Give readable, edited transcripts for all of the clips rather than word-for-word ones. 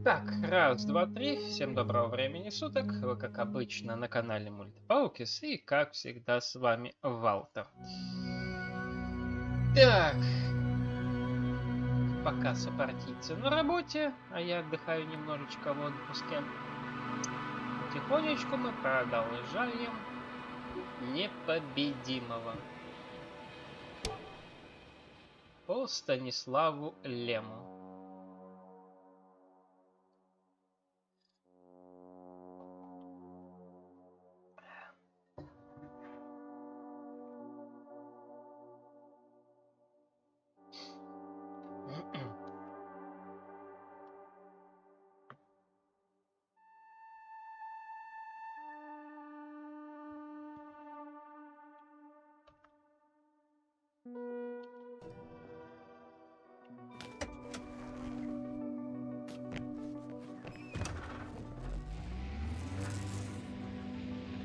Так, раз, два, три. Всем доброго времени суток. Вы, как обычно, на канале Мультипаукис. И, как всегда, с вами Валтер. Так. Пока сопартийцы на работе, а я отдыхаю немножечко в отпуске. Потихонечку мы продолжаем непобедимого по Станиславу Лему.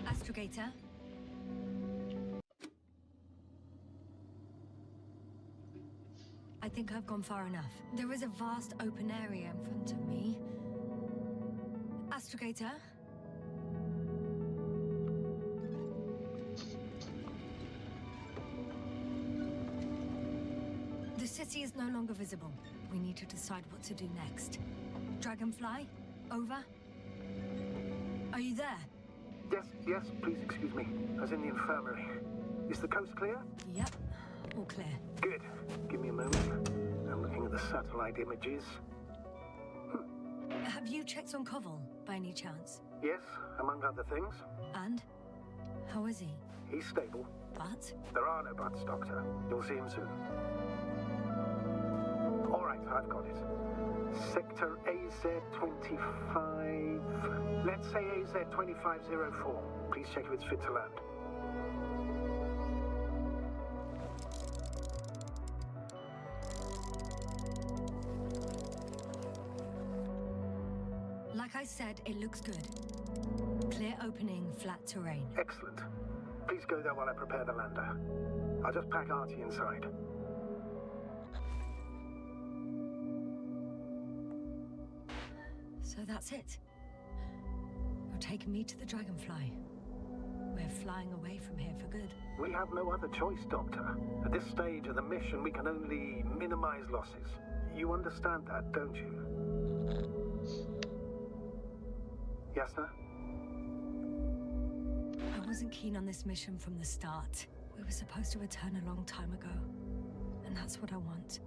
Astrogator. I think I've gone far enough. There is a vast open area in front of me. Astrogator. The city is no longer visible. We need to decide what to do next. Dragonfly, over. Are you there? Yes, please excuse me. I was in the infirmary. Is the coast clear? Yep, all clear. Good. Give me a moment. I'm looking at the satellite images. Have you checked on Koval, by any chance? Yes, among other things. And? How is he? He's stable. But? There are no buts, Doctor. You'll see him soon. All right, I've got it. Sector AZ-25... Let's say AZ-2504. Please check if it's fit to land. Like I said, it looks good. Clear opening, flat terrain. Excellent. Please go there while I prepare the lander. I'll just pack Artie inside. So that's it. You're taking me to the Dragonfly. We're flying away from here for good. We have no other choice, Doctor. At this stage of the mission, we can only minimize losses. You understand that, don't you? Yes, sir? I wasn't keen on this mission from the start. We were supposed to return a long time ago. And that's what I want.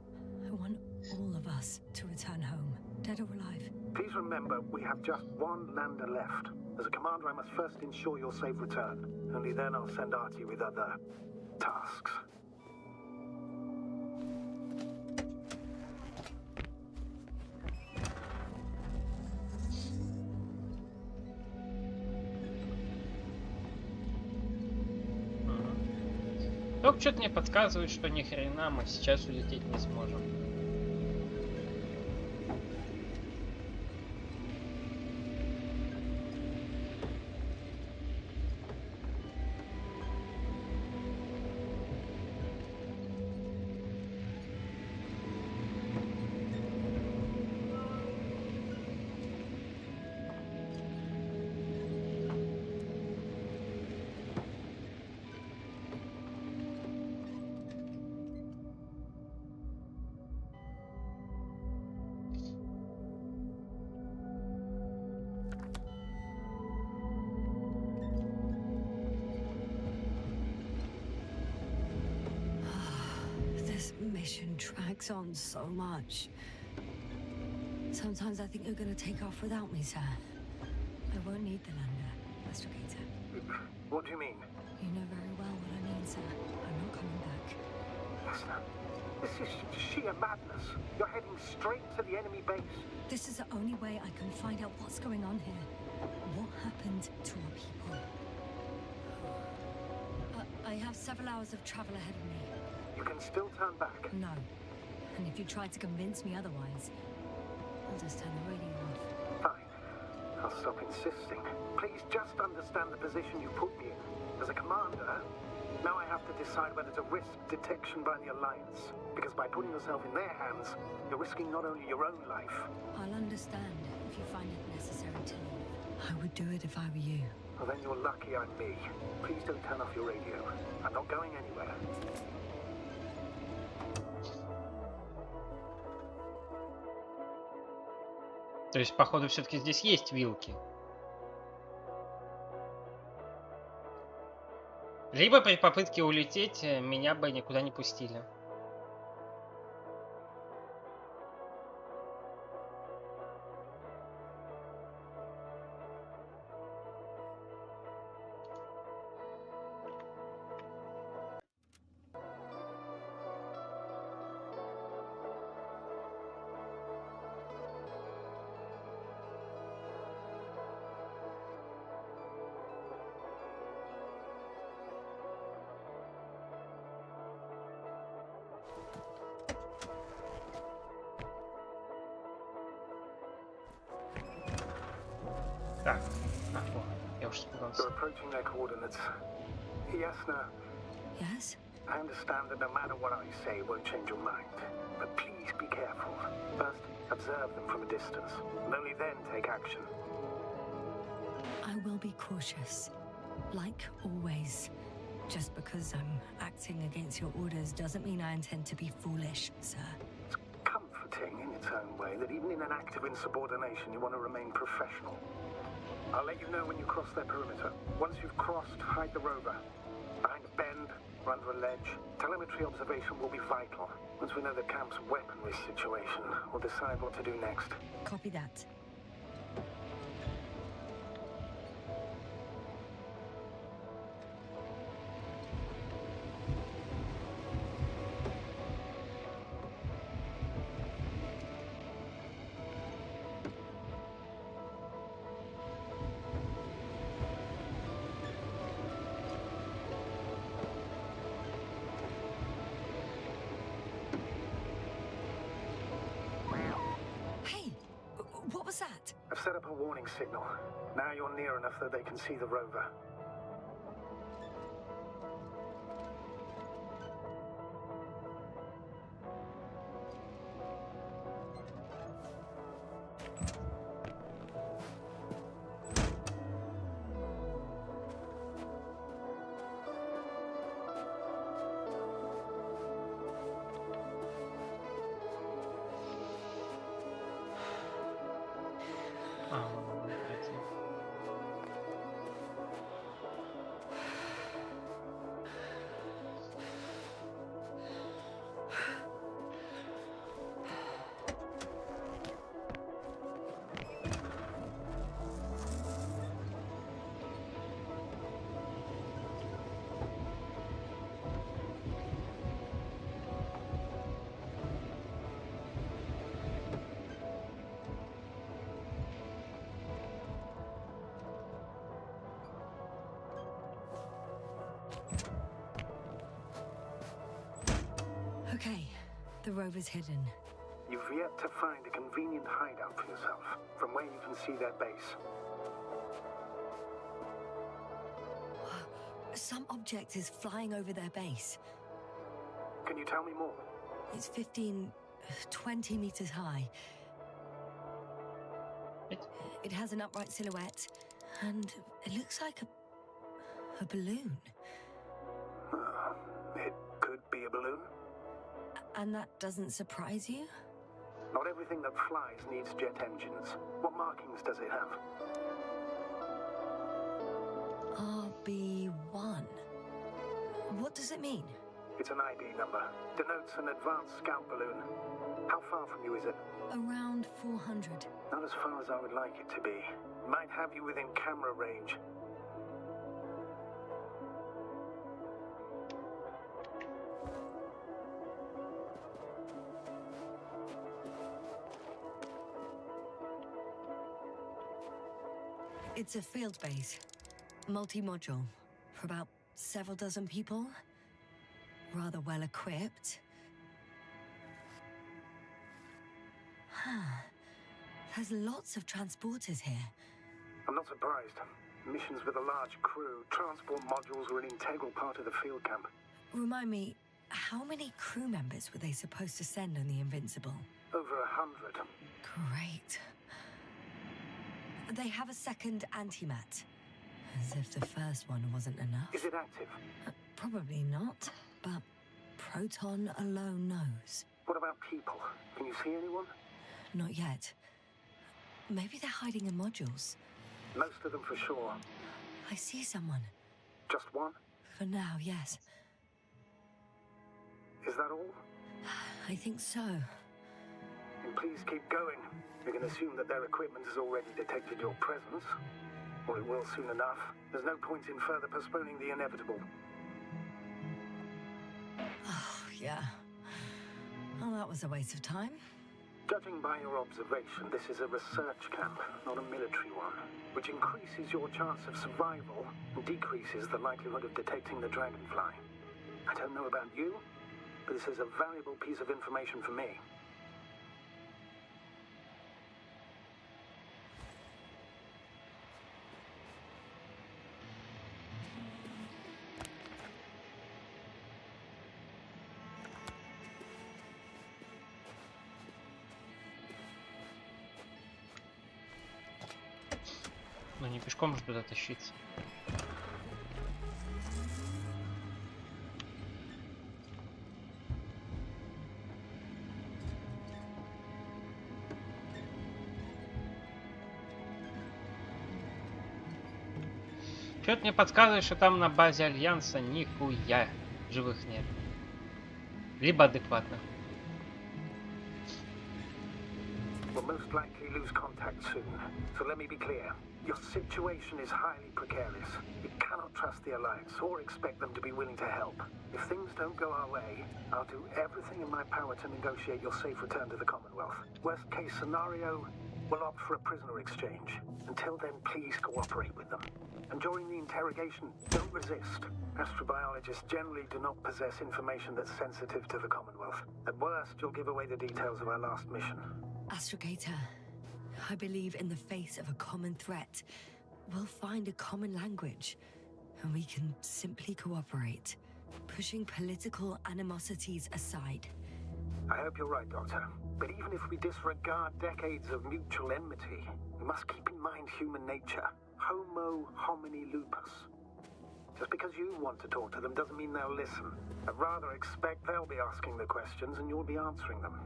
I want all of us to return home, dead or alive. Please remember, we have just one lander left. As a commander, I must first ensure your safe return. Only then I'll send Artie with other tasks. Только что-то мне подсказывает, что ни хрена мы сейчас улететь не сможем. Mission drags on so much. Sometimes I think you're going to take off without me, sir. I won't need the lander, Astrogator. What do you mean? You know very well what I mean, sir. I'm not coming back. Listen, this is sheer madness. You're heading straight to the enemy base. This is the only way I can find out what's going on here. What happened to our people? I have several hours of travel ahead of me. You can still turn back. No. And if you try to convince me otherwise, I'll just turn the radio off. Fine. I'll stop insisting. Please just understand the position you put me in. As a commander, now I have to decide whether to risk detection by the Alliance. Because by putting yourself in their hands, you're risking not only your own life. I'll understand if you find it necessary to leave. I would do it if I were you. Well, then you're lucky I'm me. Please don't turn off your radio. I'm not going anywhere. То есть, походу, все-таки здесь есть вилки. Либо при попытке улететь меня бы никуда не пустили. Так, я уж испугался. They're approaching their coordinates. Yasna, Yes? I understand that no matter what I say won't change your mind. But please be careful. First, observe them from a distance, and only then take action. I will be cautious. Like always. Just because I'm acting against your orders doesn't mean I intend to be foolish, sir. It's comforting in its own way that even in an act of insubordination you want to remain professional. I'll let you know when you cross their perimeter. Once you've crossed, hide the rover. Behind a bend, or under a ledge. Telemetry observation will be vital. Once we know the camp's weaponry situation, we'll decide what to do next. Copy that. What was that? I've set up a warning signal. Now you're near enough that they can see the rover. Okay, the rover's hidden. You've yet to find a convenient hideout for yourself, from where you can see their base. Some object is flying over their base. Can you tell me more? It's 20 meters high. It has an upright silhouette, and it looks like a balloon. It could be a balloon. And that doesn't surprise you? Not everything that flies needs jet engines. What markings does it have? RB1. What does it mean? It's an ID number. Denotes an advanced scout balloon. How far from you is it? Around 400. Not as far as I would like it to be. Might have you within camera range. It's a field base. Multi-module. For about several dozen people. Rather well equipped. There's lots of transporters here. I'm not surprised. Missions with a large crew, transport modules are an integral part of the field camp. Remind me, how many crew members were they supposed to send on the Invincible? Over 100. Great. They have a second antimat. As if the first one wasn't enough. Is it active? Probably not, but Proton alone knows. What about people? Can you see anyone? Not yet. Maybe they're hiding in modules. Most of them for sure. I see someone. Just one? For now, yes. Is that all? I think so. Then please keep going. You can assume that their equipment has already detected your presence. Or it will soon enough. There's no point in further postponing the inevitable. Oh, yeah. Well, that was a waste of time. Judging by your observation, this is a research camp, not a military one, which increases your chance of survival and decreases the likelihood of detecting the dragonfly. I don't know about you, but this is a valuable piece of information for me. Но не пешком же туда тащиться. Чё-то мне подсказывает, что там на базе Альянса нихуя живых нет. Либо адекватных. We'll most likely lose contact soon, so let me be clear. Your situation is highly precarious. You cannot trust the Alliance or expect them to be willing to help. If things don't go our way, I'll do everything in my power to negotiate your safe return to the Commonwealth. Worst case scenario, we'll opt for a prisoner exchange. Until then, please cooperate with them. And during the interrogation, don't resist. Astrobiologists generally do not possess information that's sensitive to the Commonwealth. At worst, you'll give away the details of our last mission. Astrogator, I believe in the face of a common threat, we'll find a common language, and we can simply cooperate, pushing political animosities aside. I hope you're right, Doctor. But even if we disregard decades of mutual enmity, we must keep in mind human nature. Homo homini lupus. Just because you want to talk to them doesn't mean they'll listen. I'd rather expect they'll be asking the questions and you'll be answering them.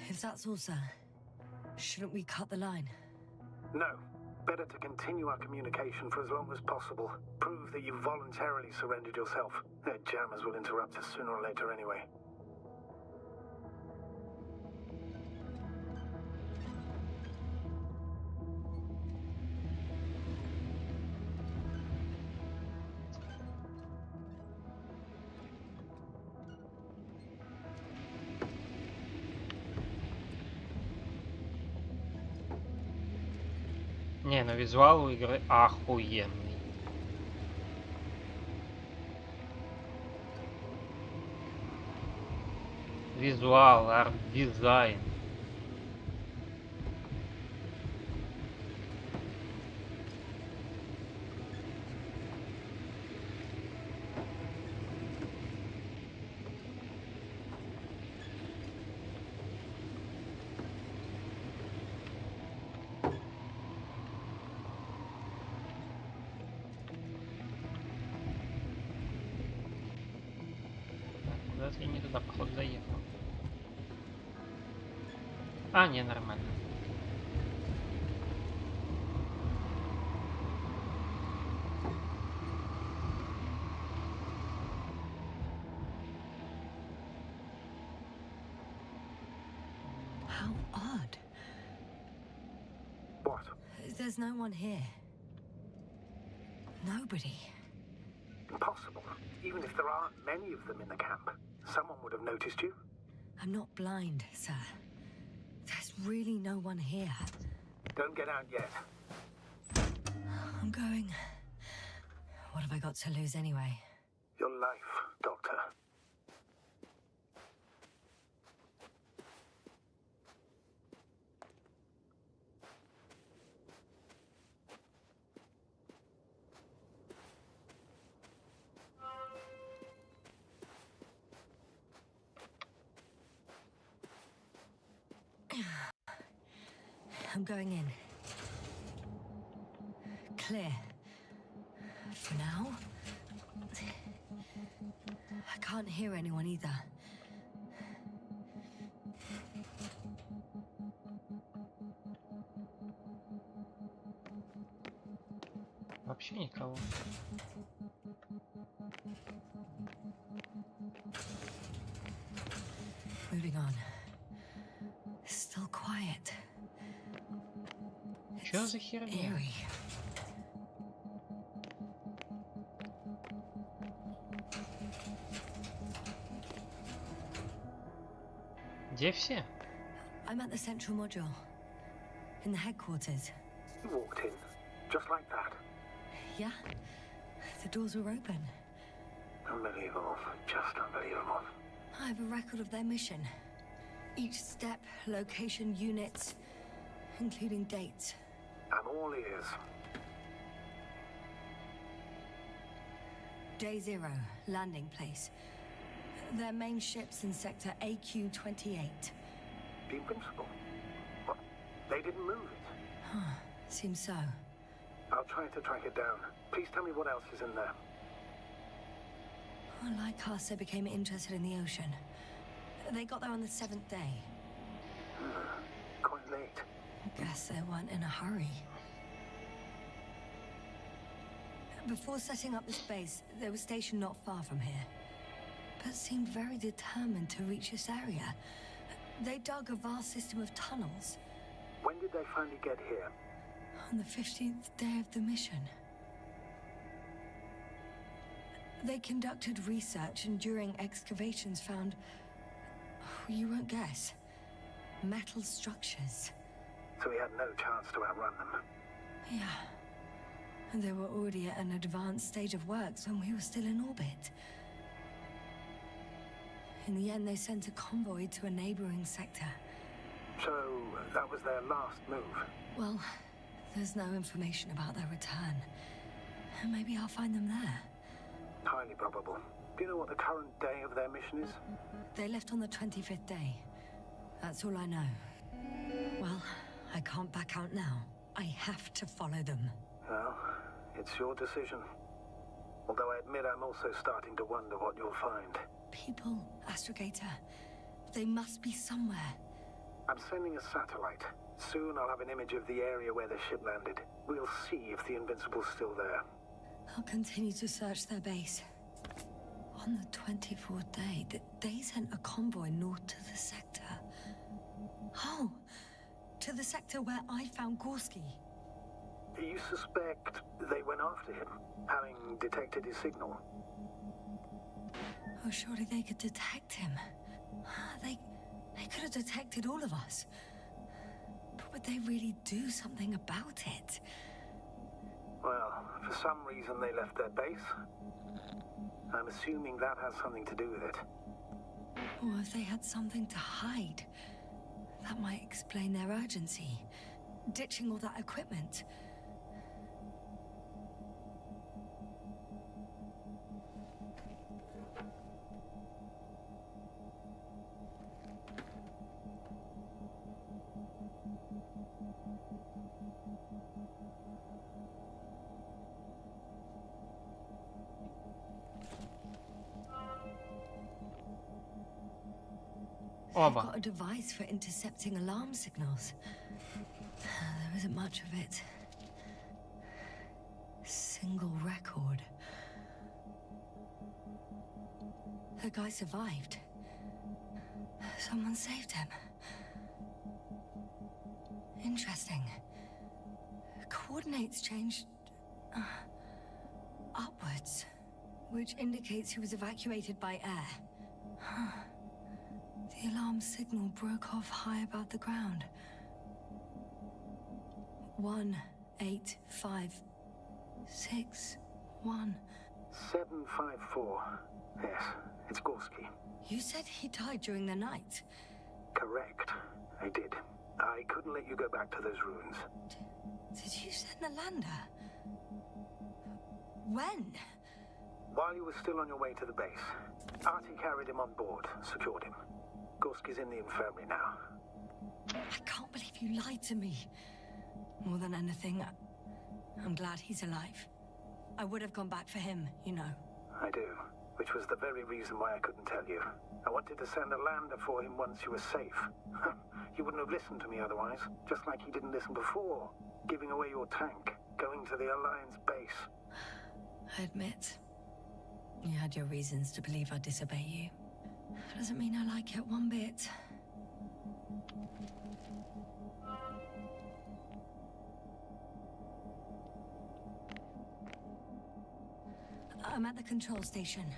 If that's all, sir, shouldn't we cut the line? No. Better to continue our communication for as long as possible. Prove that you voluntarily surrendered yourself. Their jammers will interrupt us sooner or later anyway. Не, ну визуал у игры охуенный. Визуал, арт-дизайн. Я не туда, походу, заехал. А, не, нормально. How odd. What? There's no one here. Nobody. Impossible. Even if there aren't many of them in the camp, someone would have noticed you. I'm not blind, sir. There's really no one here. Don't get out yet. I'm going. What have I got to lose anyway? Your life, Doctor. I'm going in. Clear. For now. I can't hear anyone either. Вообще никого. Moving on. Still quiet. Чё за херня? Eerie. Где все? I'm at the central module. In the headquarters. You walked in, just like that. Yeah? The doors were open. Unbelievable. Just unbelievable. I have a record of their mission. Each step, location, units, including dates. I'm all ears. Day 0, landing place. Their main ship's in sector AQ-28. The Invincible? What? They didn't move it? Seems so. I'll try to track it down. Please tell me what else is in there. Well, like us, they became interested in the ocean. They got there on the 7th day. Quite late. Guess they weren't in a hurry. Before setting up this base, they were stationed not far from here, but seemed very determined to reach this area. They dug a vast system of tunnels. When did they finally get here? On the 15th day of the mission. They conducted research and during excavations found, you won't guess, metal structures. So we had no chance to outrun them. Yeah. And they were already at an advanced stage of works when we were still in orbit. In the end, they sent a convoy to a neighboring sector. So that was their last move. Well, there's no information about their return. Maybe I'll find them there. Highly probable. Do you know what the current day of their mission is? They left on the 25th day. That's all I know. Well, I can't back out now. I have to follow them. Well, it's your decision. Although I admit I'm also starting to wonder what you'll find. People, Astrogator. They must be somewhere. I'm sending a satellite. Soon I'll have an image of the area where the ship landed. We'll see if the Invincible's still there. I'll continue to search their base. On the 24th day, they sent a convoy north to the sector. Oh, to the sector where I found Gorski. You suspect they went after him, having detected his signal? Oh, surely they could detect him. They could have detected all of us. But would they really do something about it? Well, for some reason they left their base. I'm assuming that has something to do with it. Or if they had something to hide. That might explain their urgency. Ditching all that equipment. They've Оба. got a device for intercepting alarm signals. There isn't much of it. Single record. The guy survived. Someone saved him. Interesting. Coordinates changed upwards, which indicates he was evacuated by air. The The alarm signal broke off high above the ground. 18561. 754. Yes, it's Gorski. You said he died during the night. Correct. I did. I couldn't let you go back to those ruins. Did you send the lander? When? While you were still on your way to the base, Artie carried him on board, secured him. Gorski's in the infirmary now. I can't believe you lied to me. More than anything, I'm glad he's alive. I would have gone back for him, you know. I do, which was the very reason why I couldn't tell you. I wanted to send a lander for him once you were safe. You wouldn't have listened to me otherwise, just like you didn't listen before, giving away your tank, going to the Alliance base. I admit, you had your reasons to believe I'd disobey you. Doesn't mean I like it one bit. I'm at the control station.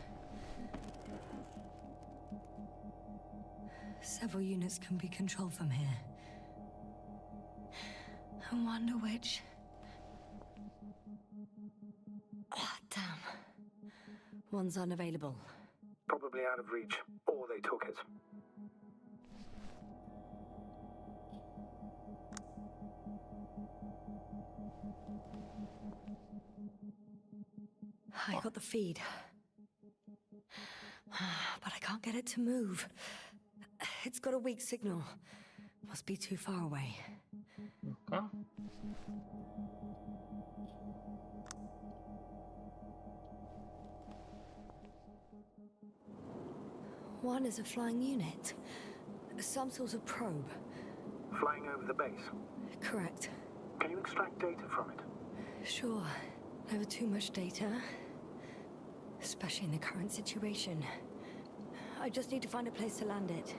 Several units can be controlled from here. I wonder which... Ah, damn. One's unavailable. Probably out of reach, or they took it. I got the feed. But I can't get it to move. It's got a weak signal. Must be too far away. Ну-ка. One is a flying unit. Some sort of probe. Flying over the base. Correct. Can you extract data from it? Sure. Never too much data. Especially in the current situation. I just need to find a place to land it.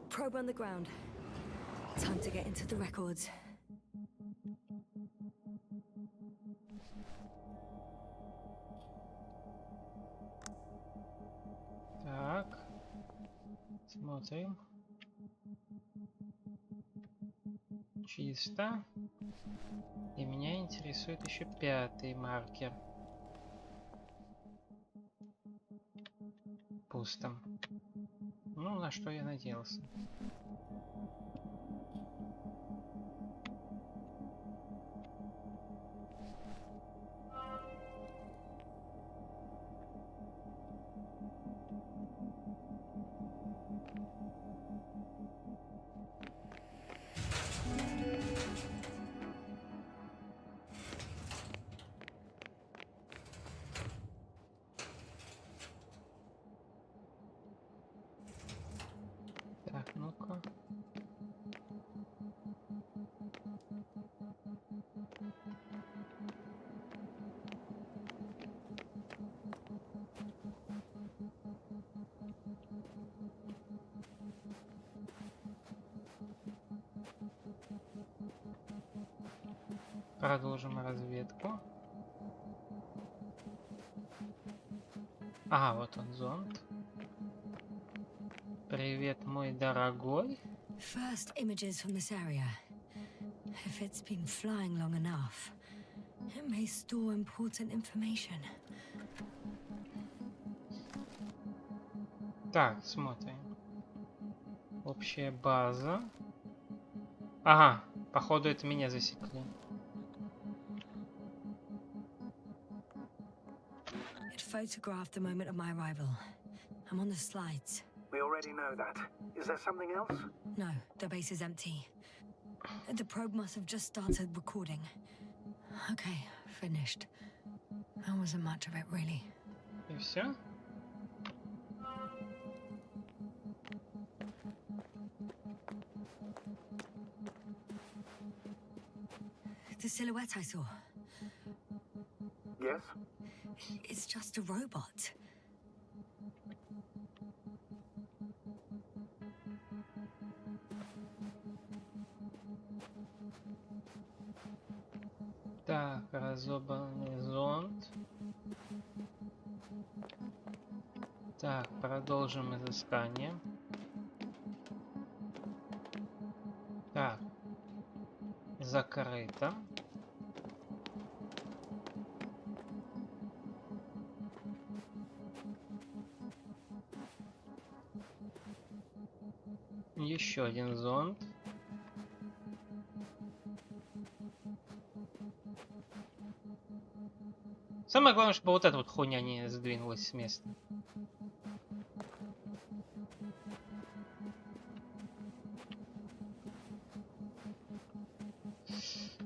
Probe on the ground. Time to get into the records. Так. Смотрим. Чисто. И меня интересует еще 5-й маркер. Пусто. Ну, на что я надеялся. Так, ну-ка. Продолжим разведку. Ага, вот он зонд. Привет, мой дорогой. First images from this area. If it's been flying long enough, it may store important information. Так, смотрим. Общая база. Ага, походу это меня засекли. It photographed the moment of my arrival. I'm on the slides. We already know that. Is there something else? No, the base is empty. The probe must have just started recording. Okay, finished. That wasn't much of it, really. И все? The silhouette I saw. Yes? It's just a robot. Так, разобранный зонд. Так, продолжим изыскание. Так, закрыто. Еще один зонд. Самое главное, чтобы вот эта вот хуйня не сдвинулась с места.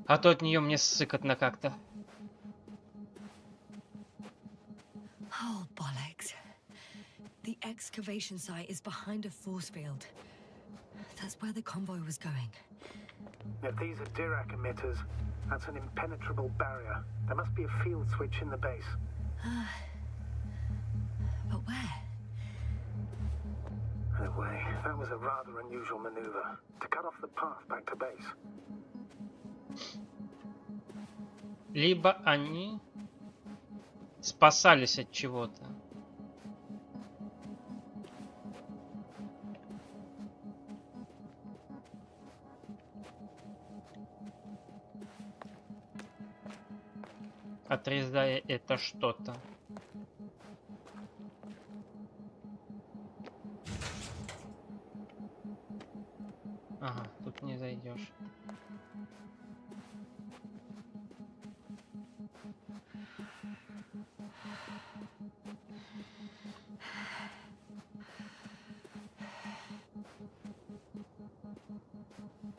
А то от нее мне ссыкотно как-то. Oh, bollocks. The excavation site is behind a force field. That's where the convoy was going. If these are Dirac emitters, that's an impenetrable barrier. There must be a field switch in the base. But where? No way. That was a rather unusual maneuver. To cut off the path back to base. Либо они спасались от чего-то. Отрезая это что-то. Ага, тут не зайдешь.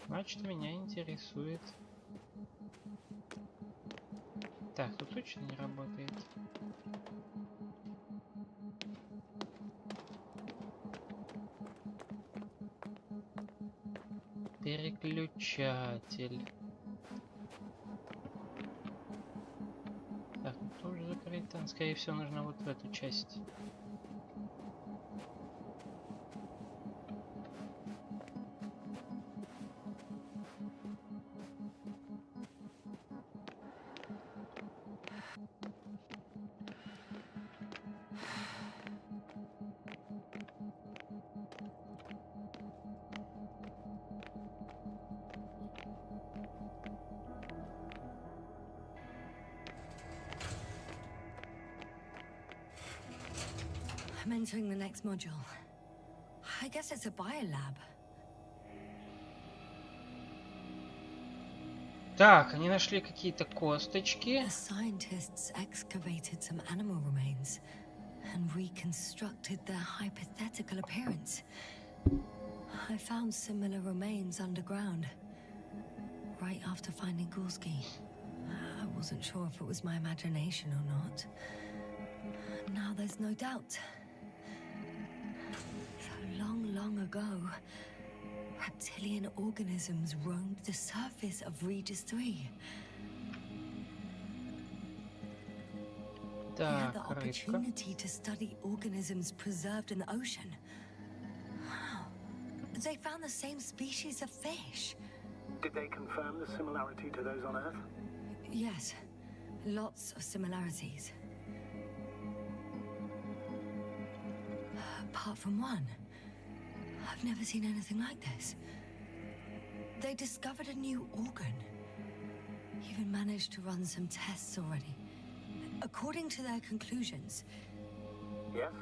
Значит, меня интересует. Так, тут точно не работает. Переключатель. Так, тоже закрыто. Скорее всего, нужно вот в эту часть. I'm entering the next module. I guess it's a biolab. Так, они нашли какие-то косточки. The scientists excavated some animal remains and reconstructed their hypothetical appearance. I found similar remains underground, right after finding Gorski. I wasn't sure if it was my imagination or not. Now there's no doubt. So long ago, reptilian organisms roamed the surface of Regis 3. I had the opportunity to study organisms preserved in the ocean. Wow. They found the same species of fish. Did they confirm the similarity to those on Earth? Yes. Lots of similarities. Apart from one. I've never seen anything like this. They discovered a new organ. Even managed to run some tests already. According to their conclusions, Yes?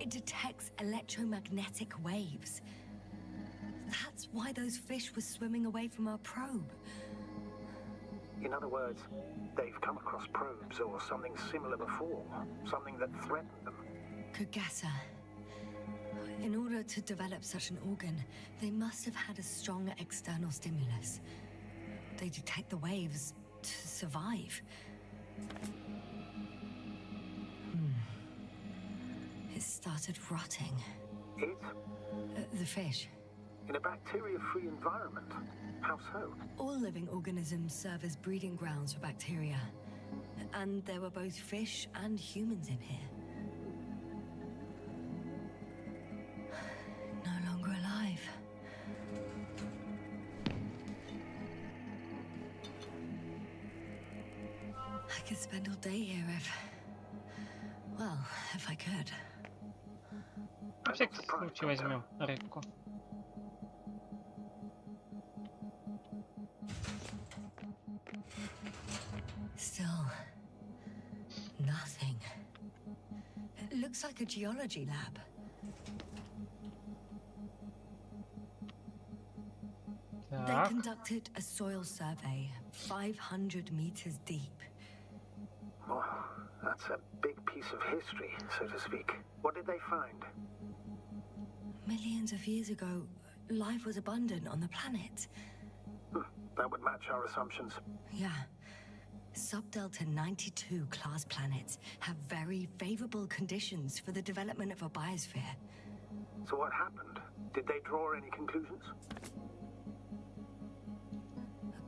it detects electromagnetic waves. That's why those fish were swimming away from our probe. In other words, they've come across probes or something similar before. Something that threatened them. Good guesser. In order to develop such an organ, they must have had a strong external stimulus. They detect the waves to survive. It started rotting. It? The fish. In a bacteria-free environment? How so? All living organisms serve as breeding grounds for bacteria. And there were both fish and humans in here. I could spend all day here if I could. На всякий случай возьмем рыбку. Still, nothing. It looks like a geology lab. They Так, conducted a soil survey 500 meters deep. Well, that's a big piece of history, so to speak. What did they find? Millions of years ago, life was abundant on the planet. That would match our assumptions. Yeah. Subdelta 92 class planets have very favorable conditions for the development of a biosphere. So what happened? Did they draw any conclusions?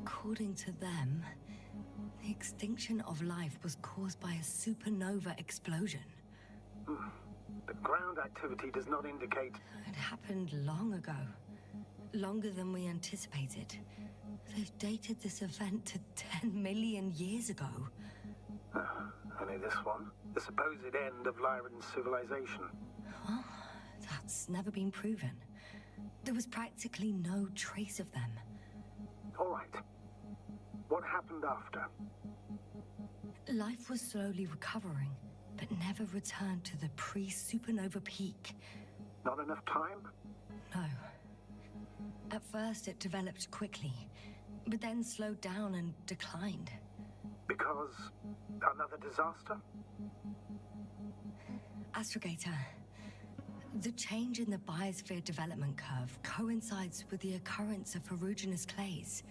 According to them, the extinction of life was caused by a supernova explosion. The ground activity does not indicate... It happened long ago. Longer than we anticipated. They've dated this event to 10 million years ago. Only this one? The supposed end of Lyran's civilization. Well, that's never been proven. There was practically no trace of them. All right. What happened after? Life was slowly recovering, but never returned to the pre-supernova peak. Not enough time? No. At first it developed quickly, but then slowed down and declined. Because another disaster? Astrogator, the change in the biosphere development curve coincides with the occurrence of ferruginous clays.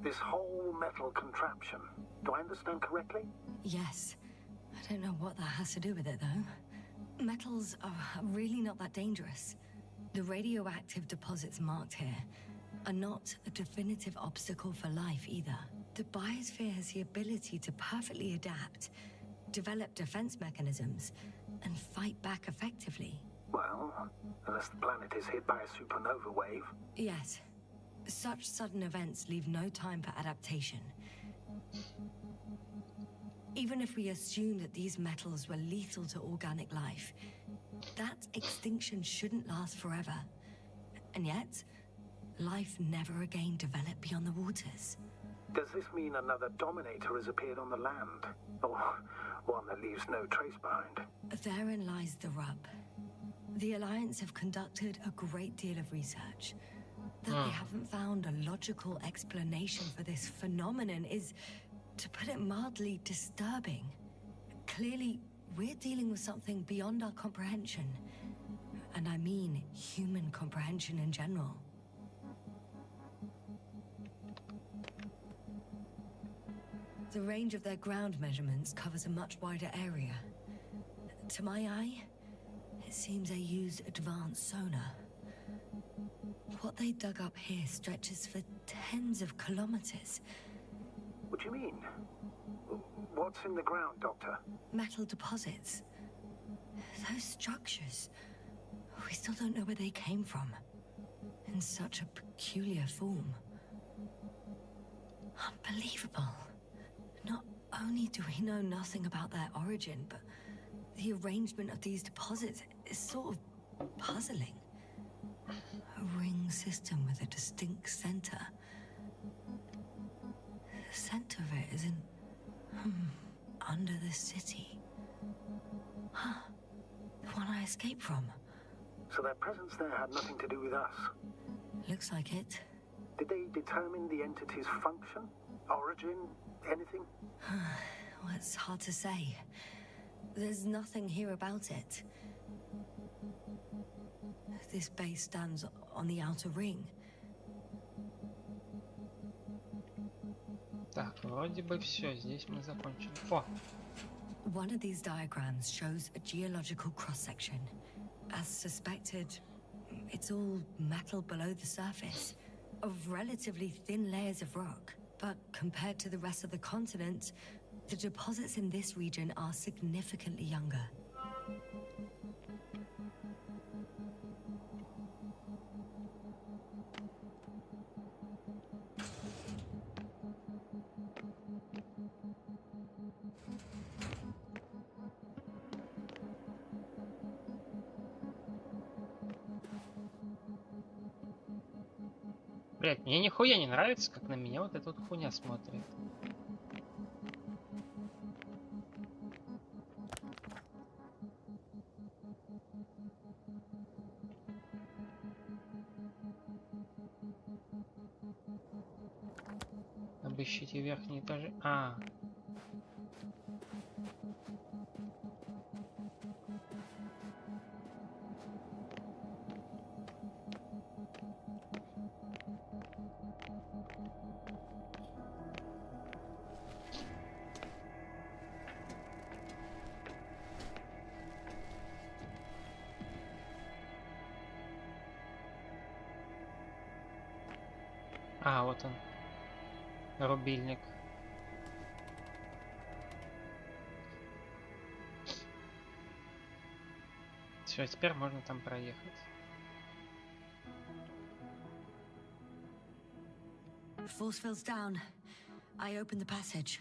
This whole metal contraption, do I understand correctly? Yes. I don't know what that has to do with it, though. Metals are really not that dangerous. The radioactive deposits marked here are not a definitive obstacle for life either. The biosphere has the ability to perfectly adapt, develop defense mechanisms, and fight back effectively. Well, unless the planet is hit by a supernova wave. Yes. Such sudden events leave no time for adaptation. Even if we assume that these metals were lethal to organic life, that extinction shouldn't last forever. And yet, life never again developed beyond the waters. Does this mean another dominator has appeared on the land? Or one that leaves no trace behind? Therein lies the rub. The Alliance have conducted a great deal of research. That they haven't found a logical explanation for this phenomenon is, to put it mildly, disturbing. Clearly, we're dealing with something beyond our comprehension. And I mean human comprehension in general. The range of their ground measurements covers a much wider area. To my eye, it seems they use advanced sonar. What they dug up here stretches for tens of kilometers. What do you mean? What's in the ground, Doctor? Metal deposits. Those structures. We still don't know where they came from. In such a peculiar form. Unbelievable. Not only do we know nothing about their origin, but the arrangement of these deposits is sort of puzzling. A ring system with a distinct center. The center of it is in... under the city. Huh. The one I escaped from. So their presence there had nothing to do with us? Looks like it. Did they determine the entity's function? Origin? Anything? Well, it's hard to say. There's nothing here about it. This base stands on the outer ring. Так, вроде бы все, здесь мы закончили. О! One of these diagrams shows a geological cross-section. As suspected, it's all metal below the surface, of relatively thin layers of rock. But compared to the rest of the continent, the deposits in this region are significantly younger. Блять, мне нихуя не нравится, как на меня вот эта вот хуйня смотрит. Обыщите верхние этажи. Вот он. Рубильник. Все, теперь можно там проехать. Force field's down. I opened the passage.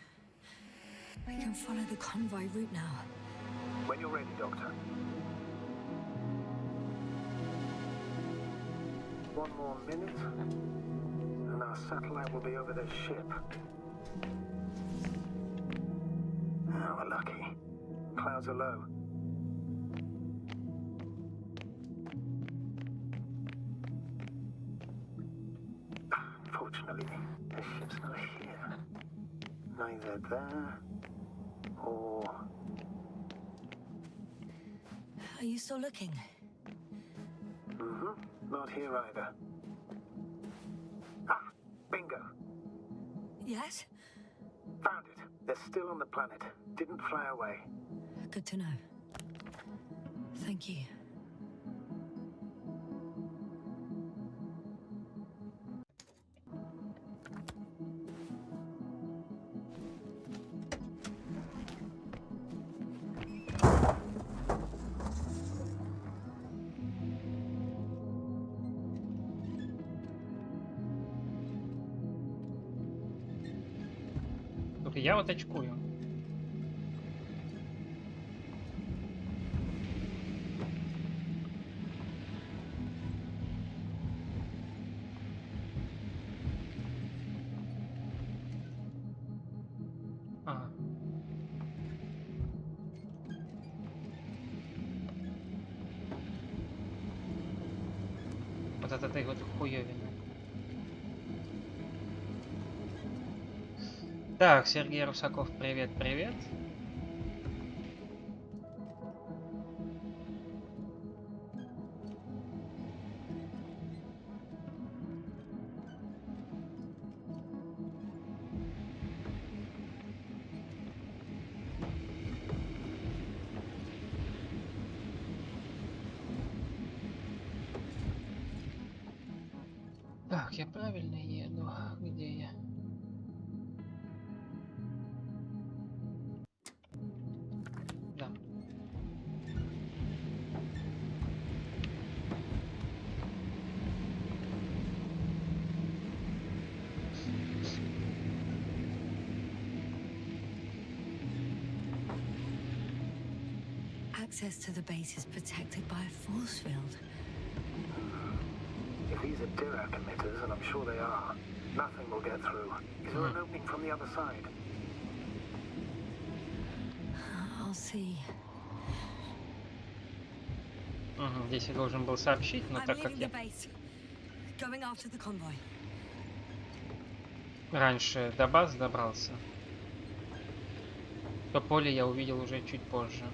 We can follow the convoy route now. When you're ready, Doctor. One more minute, and our satellite will be over this ship. Oh, we're lucky. Clouds are low. Unfortunately, this ship's not here. Neither there or... Are you still looking? Not here either. Bingo. Yes? Found it. They're still on the planet. Didn't fly away. Good to know. Thank you. Только я вот очкую. Вот от этой вот хуёвины. Так, Сергей Русаков, привет, привет. Так, я правильно еду. Где я? Да. Access to the base is protected by a force field. If these are Dirac emitters, and I'm sure they are, nothing will get through. Is there an opening from the other side? I'll see. Здесь я должен был сообщить, но так как я раньше до баз добрался, то поле я увидел уже чуть позже.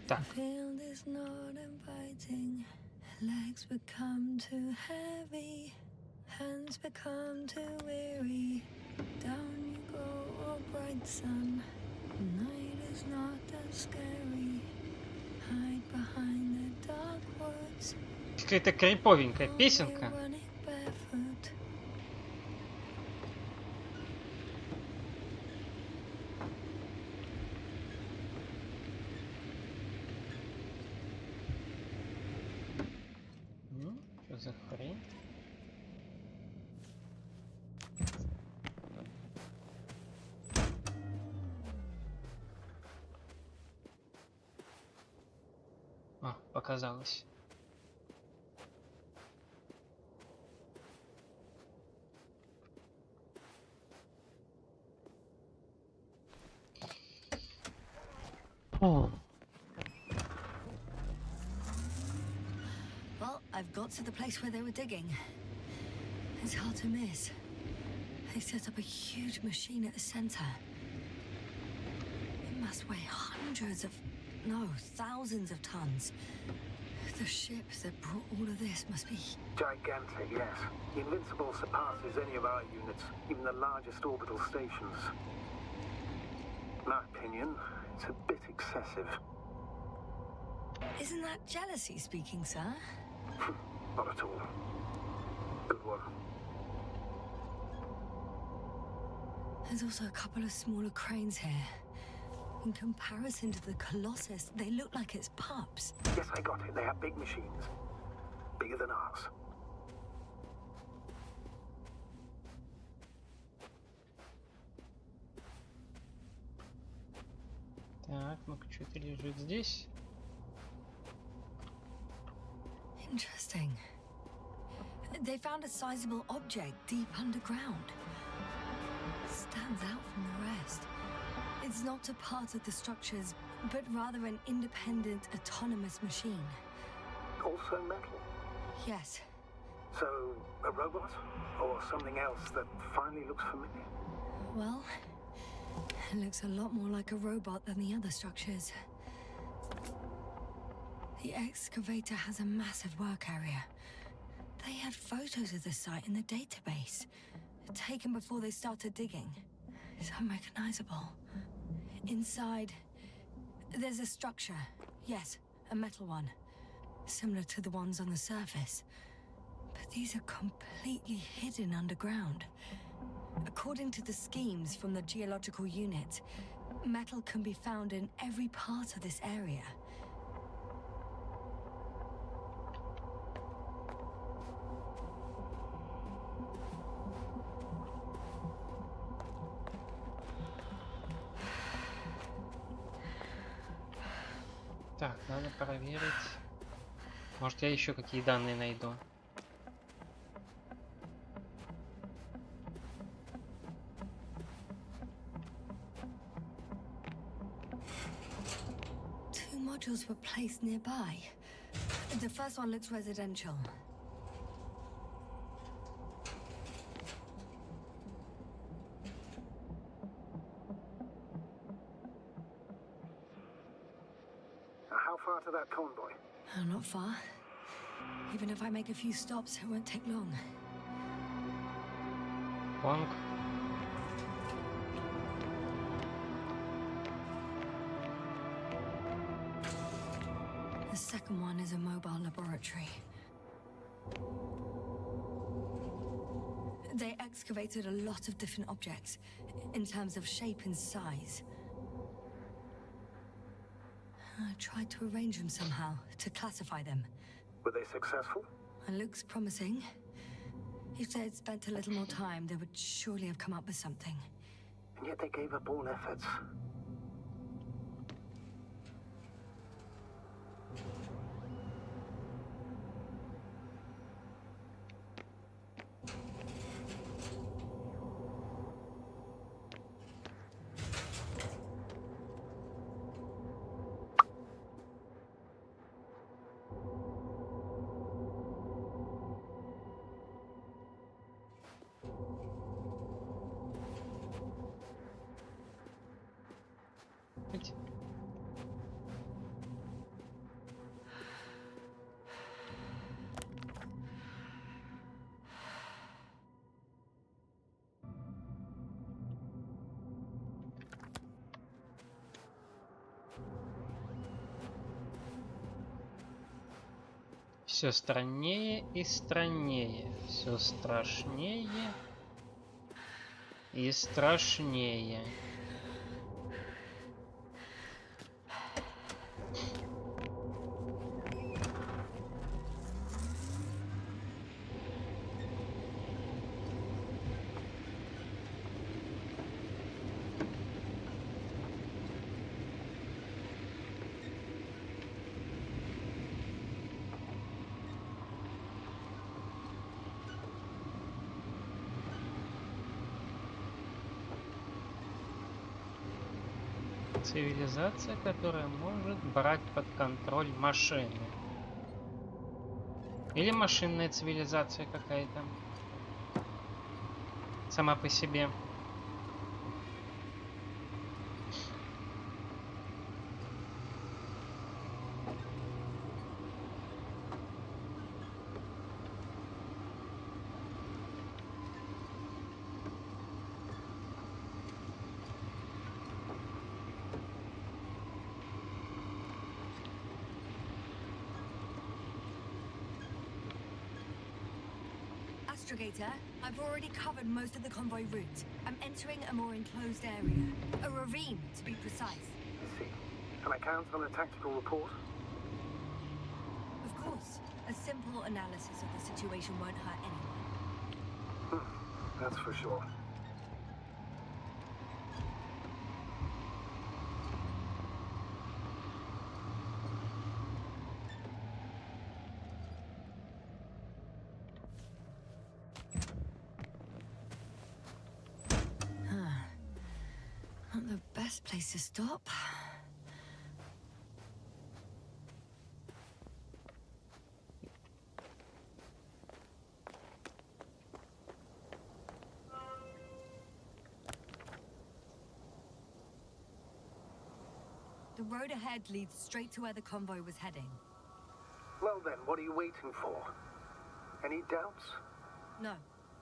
Так. Legs become too heavy, hands become too weary. Down you go, oh bright sun. Night is not that scary. Hide behind the dark woods. Какая-то криповенькая песенка. За хрень. показалось. О. Well, I've got to the place where they were digging. It's hard to miss. They set up a huge machine at the center. It must weigh hundreds of, no, thousands of tons. The ship that brought all of this must be... Gigantic, yes. The Invincible surpasses any of our units, even the largest orbital stations. In my opinion, it's a bit excessive. Isn't that jealousy speaking, sir? Not at all. Good one. There's also a couple of smaller cranes here. In comparison to the Colossus, they look like it's pups. Yes, I got it. They have big machines. Bigger than ours. Так, ну-ка, что-то лежит здесь. Interesting. They found a sizable object deep underground. Stands out from the rest. It's not a part of the structures, but rather an independent, autonomous machine. Also metal? Yes. So, a robot? Or something else that finally looks familiar? Well, it looks a lot more like a robot than the other structures. The excavator has a massive work area. They had photos of the site in the database, taken before they started digging. It's unrecognizable. Inside, there's a structure. Yes, a metal one. Similar to the ones on the surface. But these are completely hidden underground. According to the schemes from the geological unit, metal can be found in every part of this area. Так, надо проверить. Может, я еще какие данные найду. Two modules were placed nearby. The first one looks residential. How far to that convoy? Not far. Even if I make a few stops, it won't take long. Вонг. The second one is a mobile laboratory. They excavated a lot of different objects, in terms of shape and size. I tried to arrange them somehow, to classify them. Were they successful? It looks promising. If they had spent a little more time, they would surely have come up with something. And yet they gave up all efforts. Хоть. Все страннее и страннее, все страшнее и страшнее. Цивилизация, которая может брать под контроль машины. Или машинная цивилизация какая-то. Сама по себе. Astrogator, I've already covered most of the convoy route. I'm entering a more enclosed area. A ravine, to be precise. I see. Can I count on a tactical report? Of course. A simple analysis of the situation won't hurt anyone. That's for sure. Not the best place to stop. The road ahead leads straight to where the convoy was heading. Well then, what are you waiting for? Any doubts? No,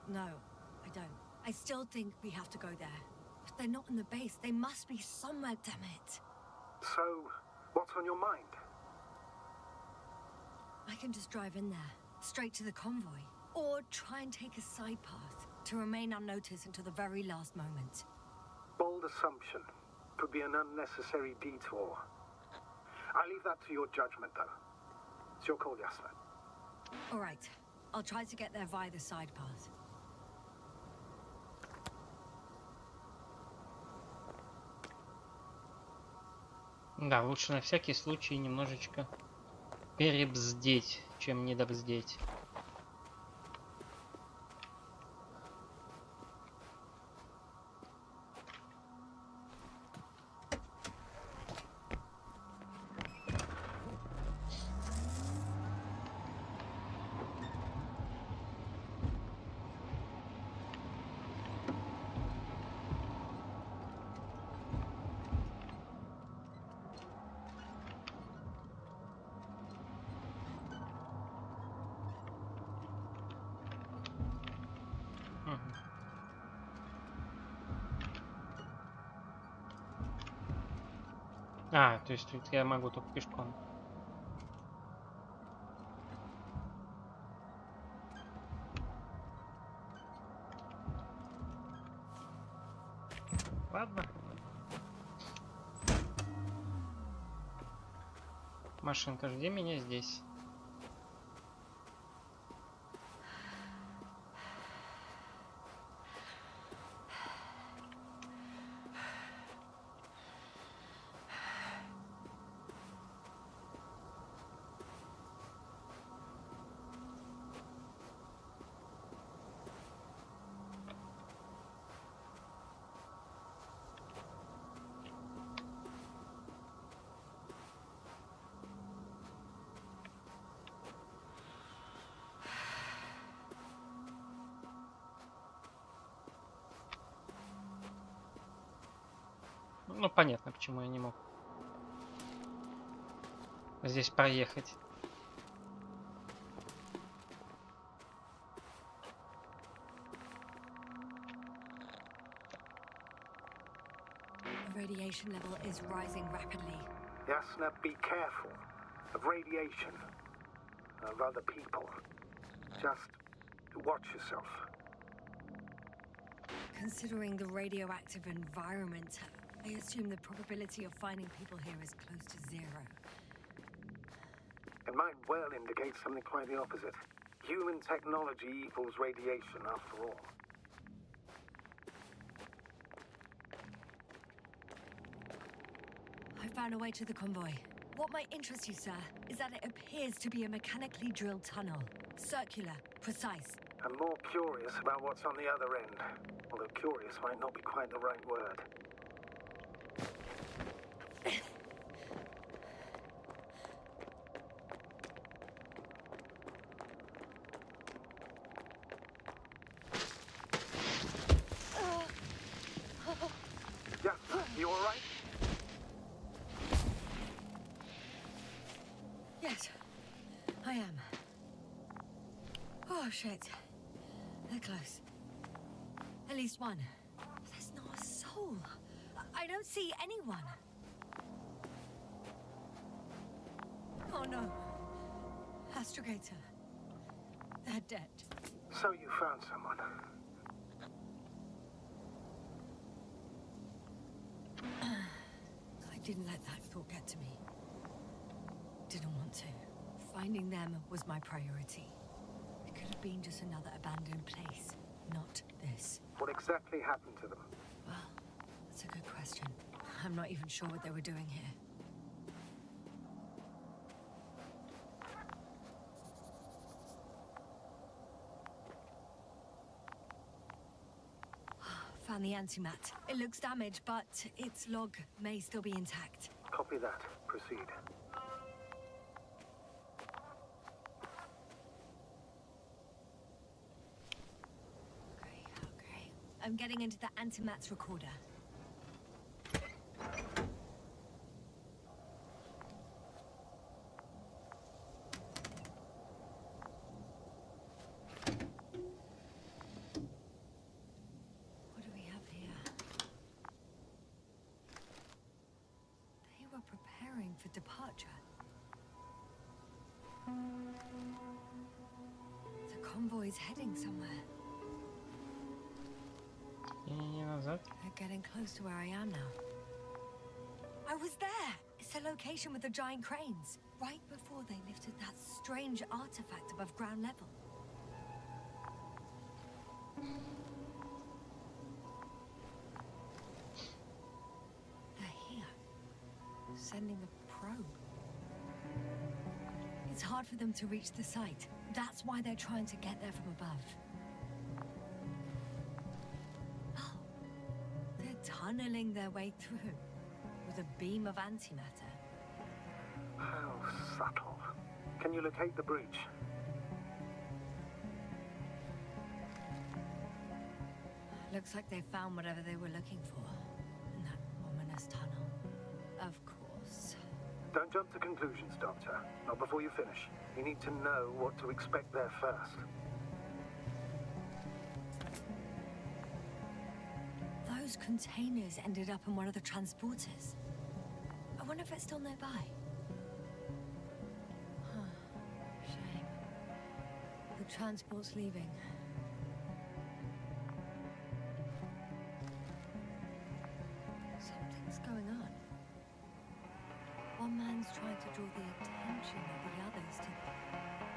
I don't. I still think we have to go there. If they're not in the base, they must be somewhere, damn it. So, what's on your mind? I can just drive in there, straight to the convoy. Or try and take a side path to remain unnoticed until the very last moment. Bold assumption. Could be an unnecessary detour. I leave that to your judgment, though. It's your call, Jasna. All right. I'll try to get there via the side path. Да, лучше на всякий случай немножечко перебздеть, чем недобздеть. А, то есть тут я могу только пешком. Ладно. Машинка, жди меня здесь. Ну, понятно, почему я не мог здесь проехать. The radiation level is rising rapidly. Jasna, be careful of radiation, of other people. Just watch yourself. Considering the radioactive environment, I assume the probability of finding people here is close to zero. It might well indicate something quite the opposite. Human technology equals radiation, after all. I found a way to the convoy. What might interest you, sir, is that it appears to be a mechanically drilled tunnel. Circular, precise. I'm more curious about what's on the other end. Although curious might not be quite the right word. Oh shit. They're close. At least one. There's not a soul. I don't see anyone. Oh no. Astrogator. They're dead. So you found someone. I didn't let that thought get to me. Didn't want to. Finding them was my priority. It could have been just another abandoned place, not this. What exactly happened to them? Well, that's a good question. I'm not even sure what they were doing here. Found the antimat. It looks damaged, but its log may still be intact. Copy that. Proceed. Okay. I'm getting into the antimat's recorder. What do we have here? They were preparing for departure. The convoy's heading somewhere. И назад. They're getting close to where I am now. I was there! It's the location with the giant cranes. Right before they lifted that strange artifact above ground level. They're here. Sending a probe. It's hard for them to reach the site. That's why they're trying to get there from above. Tunneling their way through with a beam of antimatter. How subtle. Can you locate the breach? Looks like they found whatever they were looking for in that ominous tunnel. Of course. Don't jump to conclusions, Doctor. Not before you finish. You need to know what to expect there first. Those containers ended up in one of the transporters. I wonder if it's still nearby. Huh. Shame. The transport's leaving. Something's going on. One man's trying to draw the attention of the others to...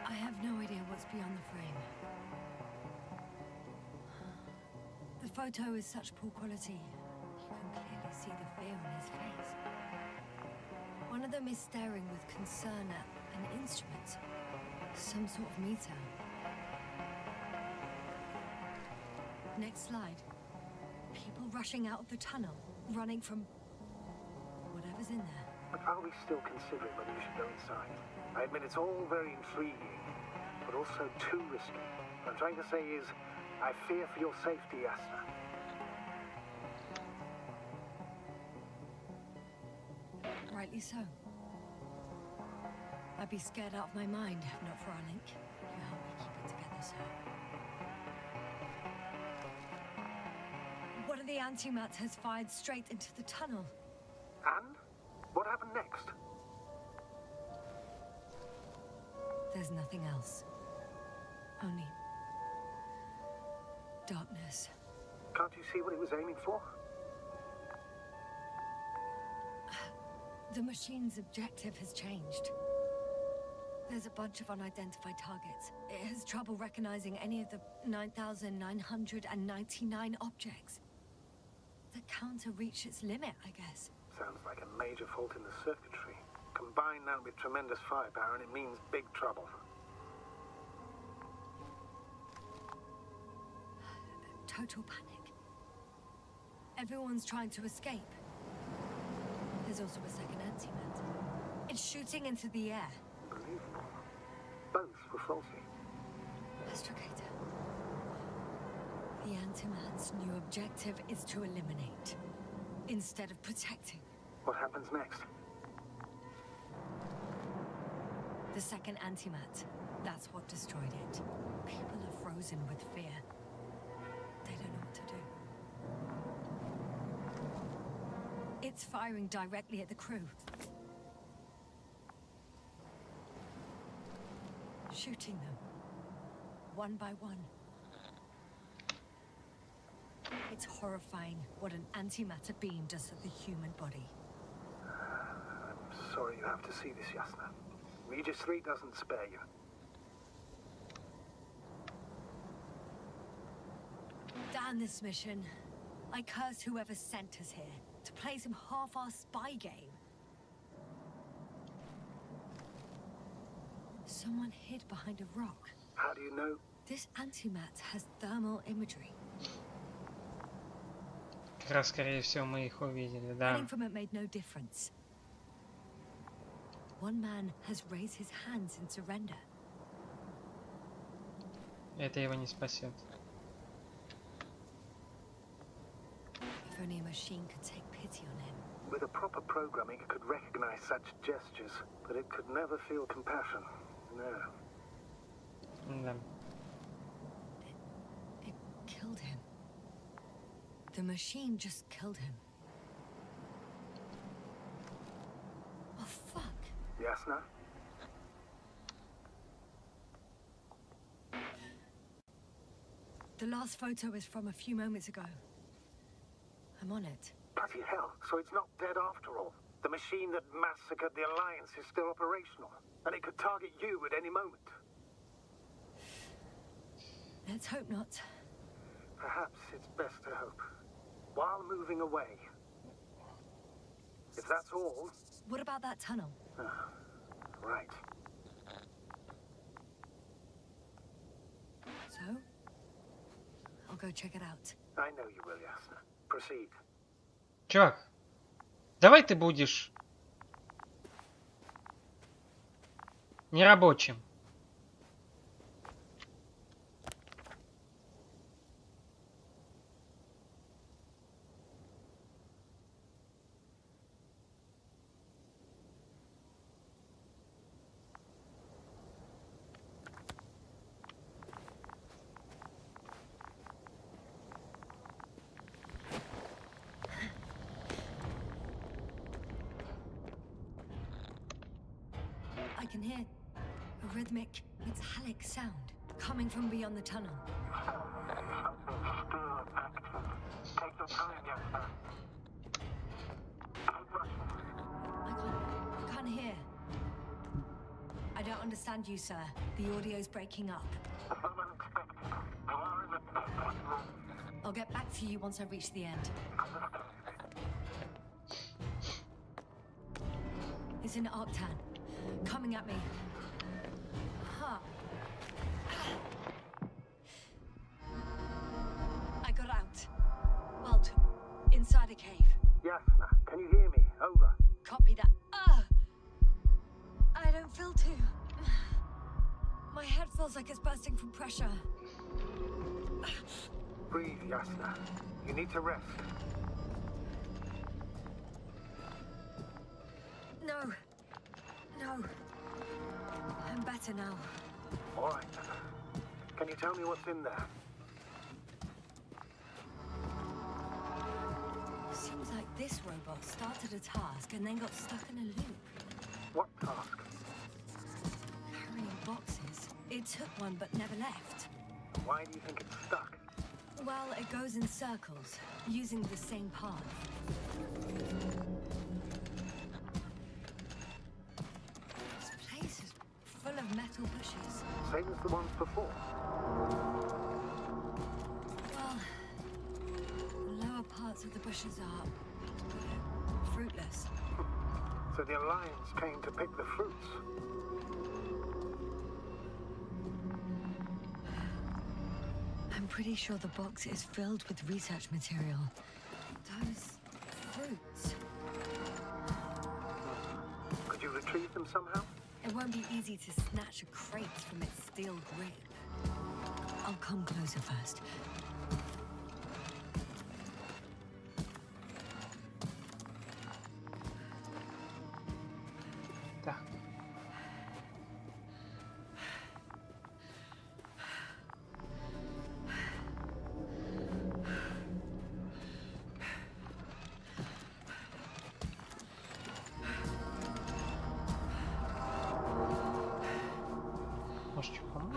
I have no idea what's beyond the frame. The photo is such poor quality. You can clearly see the fear on his face. One of them is staring with concern at an instrument. Some sort of meter. Next slide. People rushing out of the tunnel, running from whatever's in there. But are we still considering whether we should go inside? I admit it's all very intriguing, but also too risky. What I'm trying to say is, I fear for your safety, Asta. Rightly so. I'd be scared out of my mind if not for our link. You help me keep it together, sir. One of the antimats has fired straight into the tunnel. And? What happened next? There's nothing else. Only... darkness. Can't you see what it was aiming for? The machine's objective has changed. There's a bunch of unidentified targets. It has trouble recognizing any of the 9,999 objects. The counter reached its limit, I guess. Sounds like a major fault in the circuitry. Combine that with tremendous firepower and it means big trouble. Total panic. Everyone's trying to escape. There's also a second antimat. It's shooting into the air. Unbelievable. Both were faulty. Astrogator. The antimat's new objective is to eliminate, instead of protecting. What happens next? The second antimat. That's what destroyed it. People frozen with fear. They don't know what to do. It's firing directly at the crew. Shooting them. One by one. It's horrifying what an antimatter beam does to the human body. I'm sorry you have to see this, Yasna. Regis 3 doesn't spare you. Damn this mission. I curse whoever sent us here to play some half-assed spy game. Someone hid behind a rock. How do you know? This antimat has thermal imagery. Как раз, скорее всего, мы их увидели, да. Running from it made no difference. One man has raised his hands in surrender. Это его не спасет. If only a machine could take pity on him. With a proper programming, it could recognize such gestures, but it could never feel compassion. No. Да. It killed him. The machine just killed him. Oh, fuck. Yasna? The last photo is from a few moments ago. I'm on it. Bloody hell, so it's not dead after all. The machine that massacred the Alliance is still operational, and it could target you at any moment. Let's hope not. Perhaps it's best to hope. While moving away. If that's all... What about that tunnel? Right. So? I'll go check it out. I know you will, Yasna. Proceed. Чувак, давай ты будешь нерабочим. I can hear a rhythmic, metallic sound coming from beyond the tunnel. Take your time, Yasna. I can't hear. I don't understand you, sir. The audio's breaking up. I'll get back to you once I reach the end. It's an Arctan. Coming at me. Huh. I got out. Well, inside a cave. Yasna, can you hear me? Over. Copy that. I don't feel too. My head feels like it's bursting from pressure. Breathe, Yasna. You need to rest. No. No. I'm better now. All right. Can you tell me what's in there? Seems like this robot started a task and then got stuck in a loop. What task? Carrying boxes. It took one but never left. Why do you think it's stuck? Well, it goes in circles, using the same path. This place is full of metal bushes. Same as the ones before. Well, the lower parts of the bushes are fruitless. So the Alliance came to pick the fruits. I'm pretty sure the box is filled with research material. Those fruits. Could you retrieve them somehow? It won't be easy to snatch a crate from its steel grip. I'll come closer first. Так. Чому?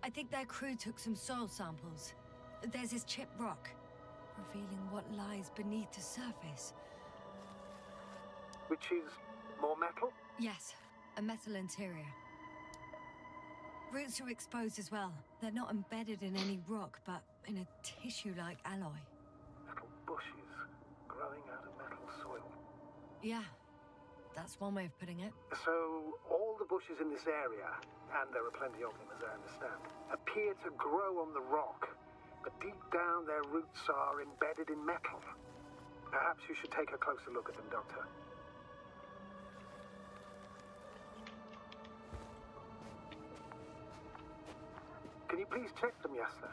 I think their crew took some soil samples. There's this chipped rock, revealing what lies beneath the surface. Which is more metal? Yes, a metal interior. Roots are exposed as well. They're not embedded in any rock, but in a tissue-like alloy. Metal bushes growing out of metal soil. Yeah, that's one way of putting it. So, all the bushes in this area, and there are plenty of them as I understand, appear to grow on the rock, but deep down their roots are embedded in metal. Perhaps you should take a closer look at them, Doctor. Can you please check them, Yasna?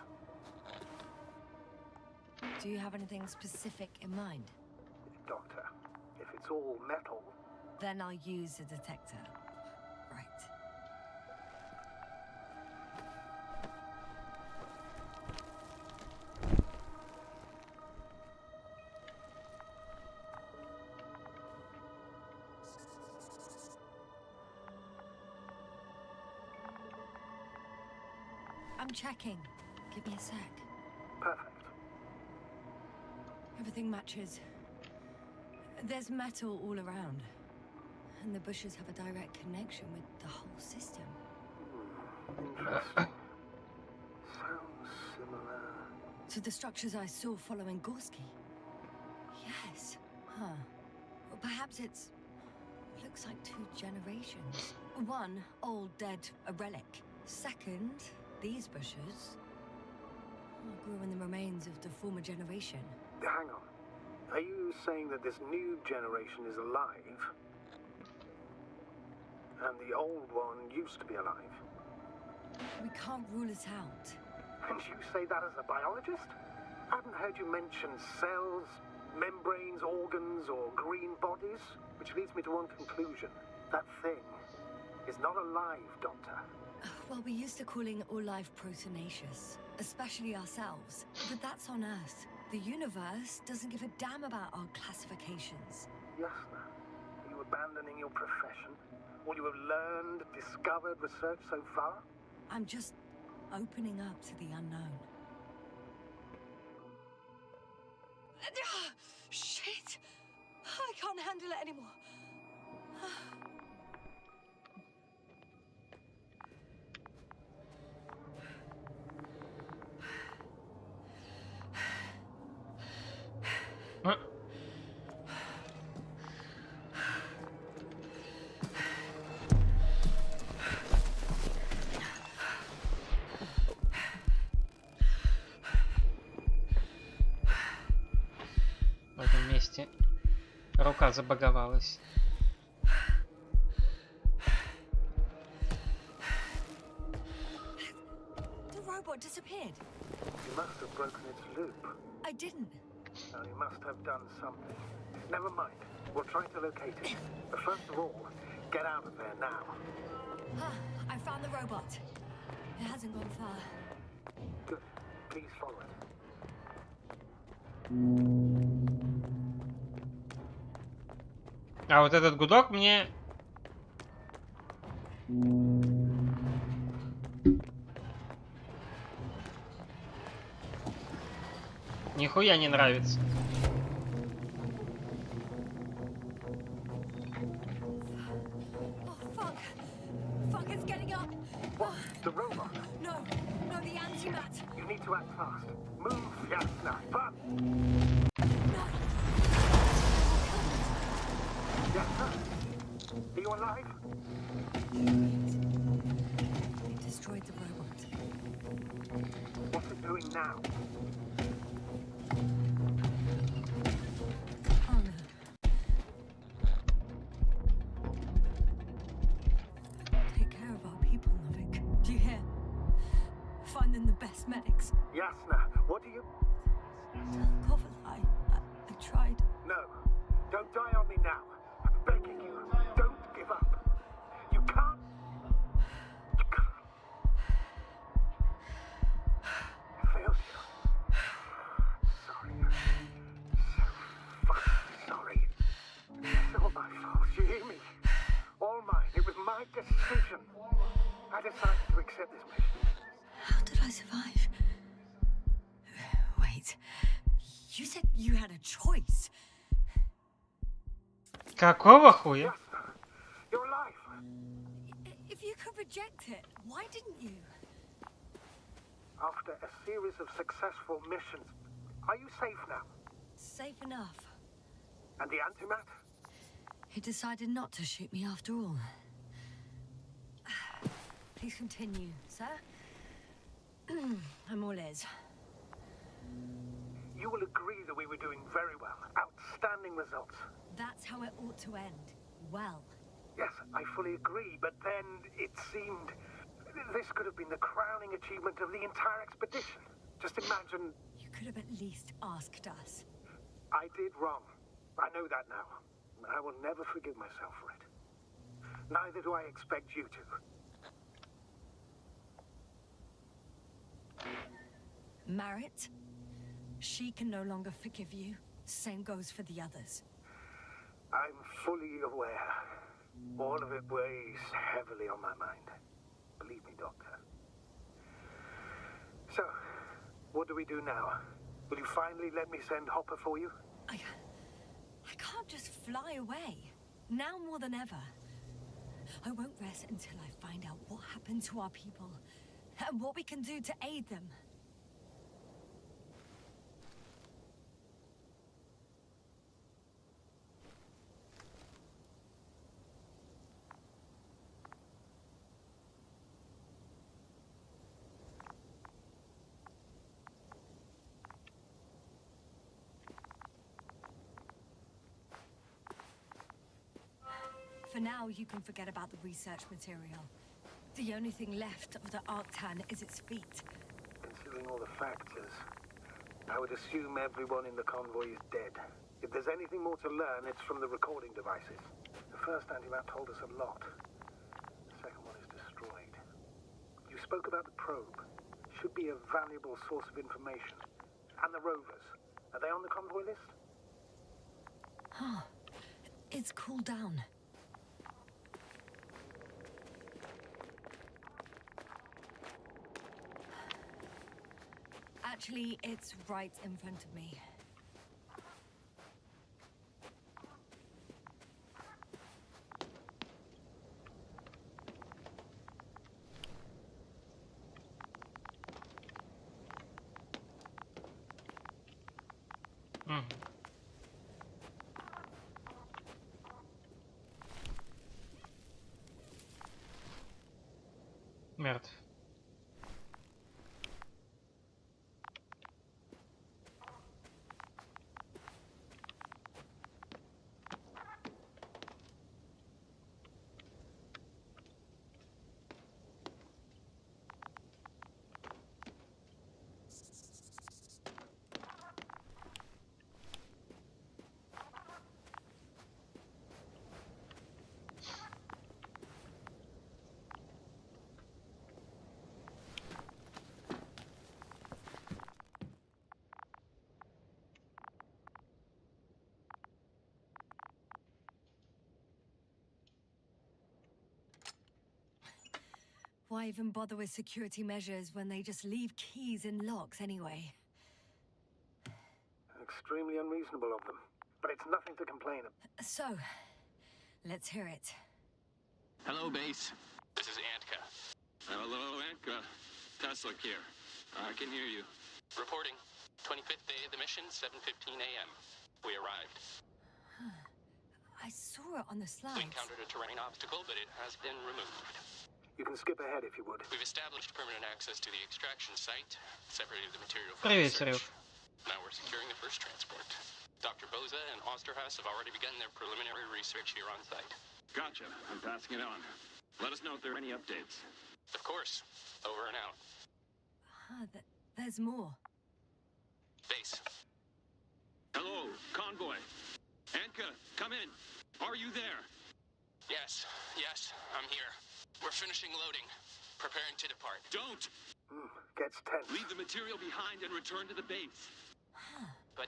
Do you have anything specific in mind? Doctor, if it's all metal... Then I'll use a detector. Right. I'm checking. Give me a sec. Perfect. Everything matches. There's metal all around. And the bushes have a direct connection with the whole system. Interesting. Sounds similar. To the structures I saw following Gorski. Yes. Huh. Well, perhaps it's... looks like 2 generations. One, old, dead, a relic. Second, these bushes grew in the remains of the former generation. Hang on. Are you saying that this new generation is alive? And the old one used to be alive? We can't rule it out. And you say that as a biologist? I haven't heard you mention cells, membranes, organs, or green bodies, which leads me to one conclusion. That thing is not alive, Doctor. Well, we used to calling all life proteinaceous, especially ourselves. But that's on Earth. The universe doesn't give a damn about our classifications. Yasna, are you abandoning your profession? All you have learned, discovered, researched so far? I'm just opening up to the unknown. Shit! I can't handle it anymore. В этом месте рука забаговалась. The robot disappeared. You must have broken its loop. I didn't. Now, you must have done something. Never mind. We'll try to locate it. But first of all, get out of there now. I found the robot. It hasn't gone far. Good. Please follow it. А вот этот гудок мне Нихуя не нравится. Oh, fuck. Fuck, it's getting up. What? The robot? No, no, the antimat. You need to act fast. Move, Yasna. But No. Yasna? Are you alive? It destroyed the robot. What's it doing now? Oh no. Take care of our people, Novik. Do you hear? Find them the best medics. Yasna, what do you... I tried. No. Don't die on me now. I'm begging you. Don't give up. You can't. You can't. I failed you. Sorry. So fucking sorry. It's all my fault. You hear me? All mine. It was my decision. I decided to accept this mission. How did I survive? Wait. You said you had a choice. Какого хуя? Yasna, you're alive. If you could reject it, why didn't you? After a series of successful missions, are you safe now? Safe enough. And the antimat? He decided not to shoot me after all. Please continue, sir. I'm all ears. You will agree that we were doing very well. Outstanding results. That's how it ought to end. Well. Yes, I fully agree, but then it seemed... This could have been the crowning achievement of the entire expedition. Just imagine... You could have at least asked us. I did wrong. I know that now. I will never forgive myself for it. Neither do I expect you to. Marit? She can no longer forgive you. Same goes for the others. I'm fully aware. All of it weighs heavily on my mind. Believe me, Doctor. So, what do we do now? Will you finally let me send Hopper for you? I can't just fly away. Now more than ever. I won't rest until I find out what happened to our people and what we can do to aid them. For now, you can forget about the research material. The only thing left of the Arctan is its feet. Considering all the factors, I would assume everyone in the convoy is dead. If there's anything more to learn, it's from the recording devices. The first antimat told us a lot. The second one is destroyed. You spoke about the probe. Should be a valuable source of information. And the rovers. Are they on the convoy list? Huh. It's cooled down. Actually, it's right in front of me. Мертв. Why even bother with security measures when they just leave keys in locks anyway? Extremely unreasonable of them. But it's nothing to complain of. So, let's hear it. Hello, base. This is Antka. Hello, Antka. Tesla here. I can hear you. Reporting. 25th day of the mission, 7:15 a.m. We arrived. I saw it on the We slides. encountered a terrain obstacle, but it has been removed. You can skip ahead if you would. We've established permanent access to the extraction site, separated the material from Привет, the search. Серёж. Now we're securing the first transport. Dr. Boza and Osterhaus have already begun their preliminary research here on site. Gotcha. I'm passing it on. Let us know if there are any updates. Of course. Over and out. There's more. Base. Hello, convoy. Anka, come in. Are you there? Yes, I'm here. We're finishing loading. Preparing to depart. Don't! Gets tense. Leave the material behind and return to the base. But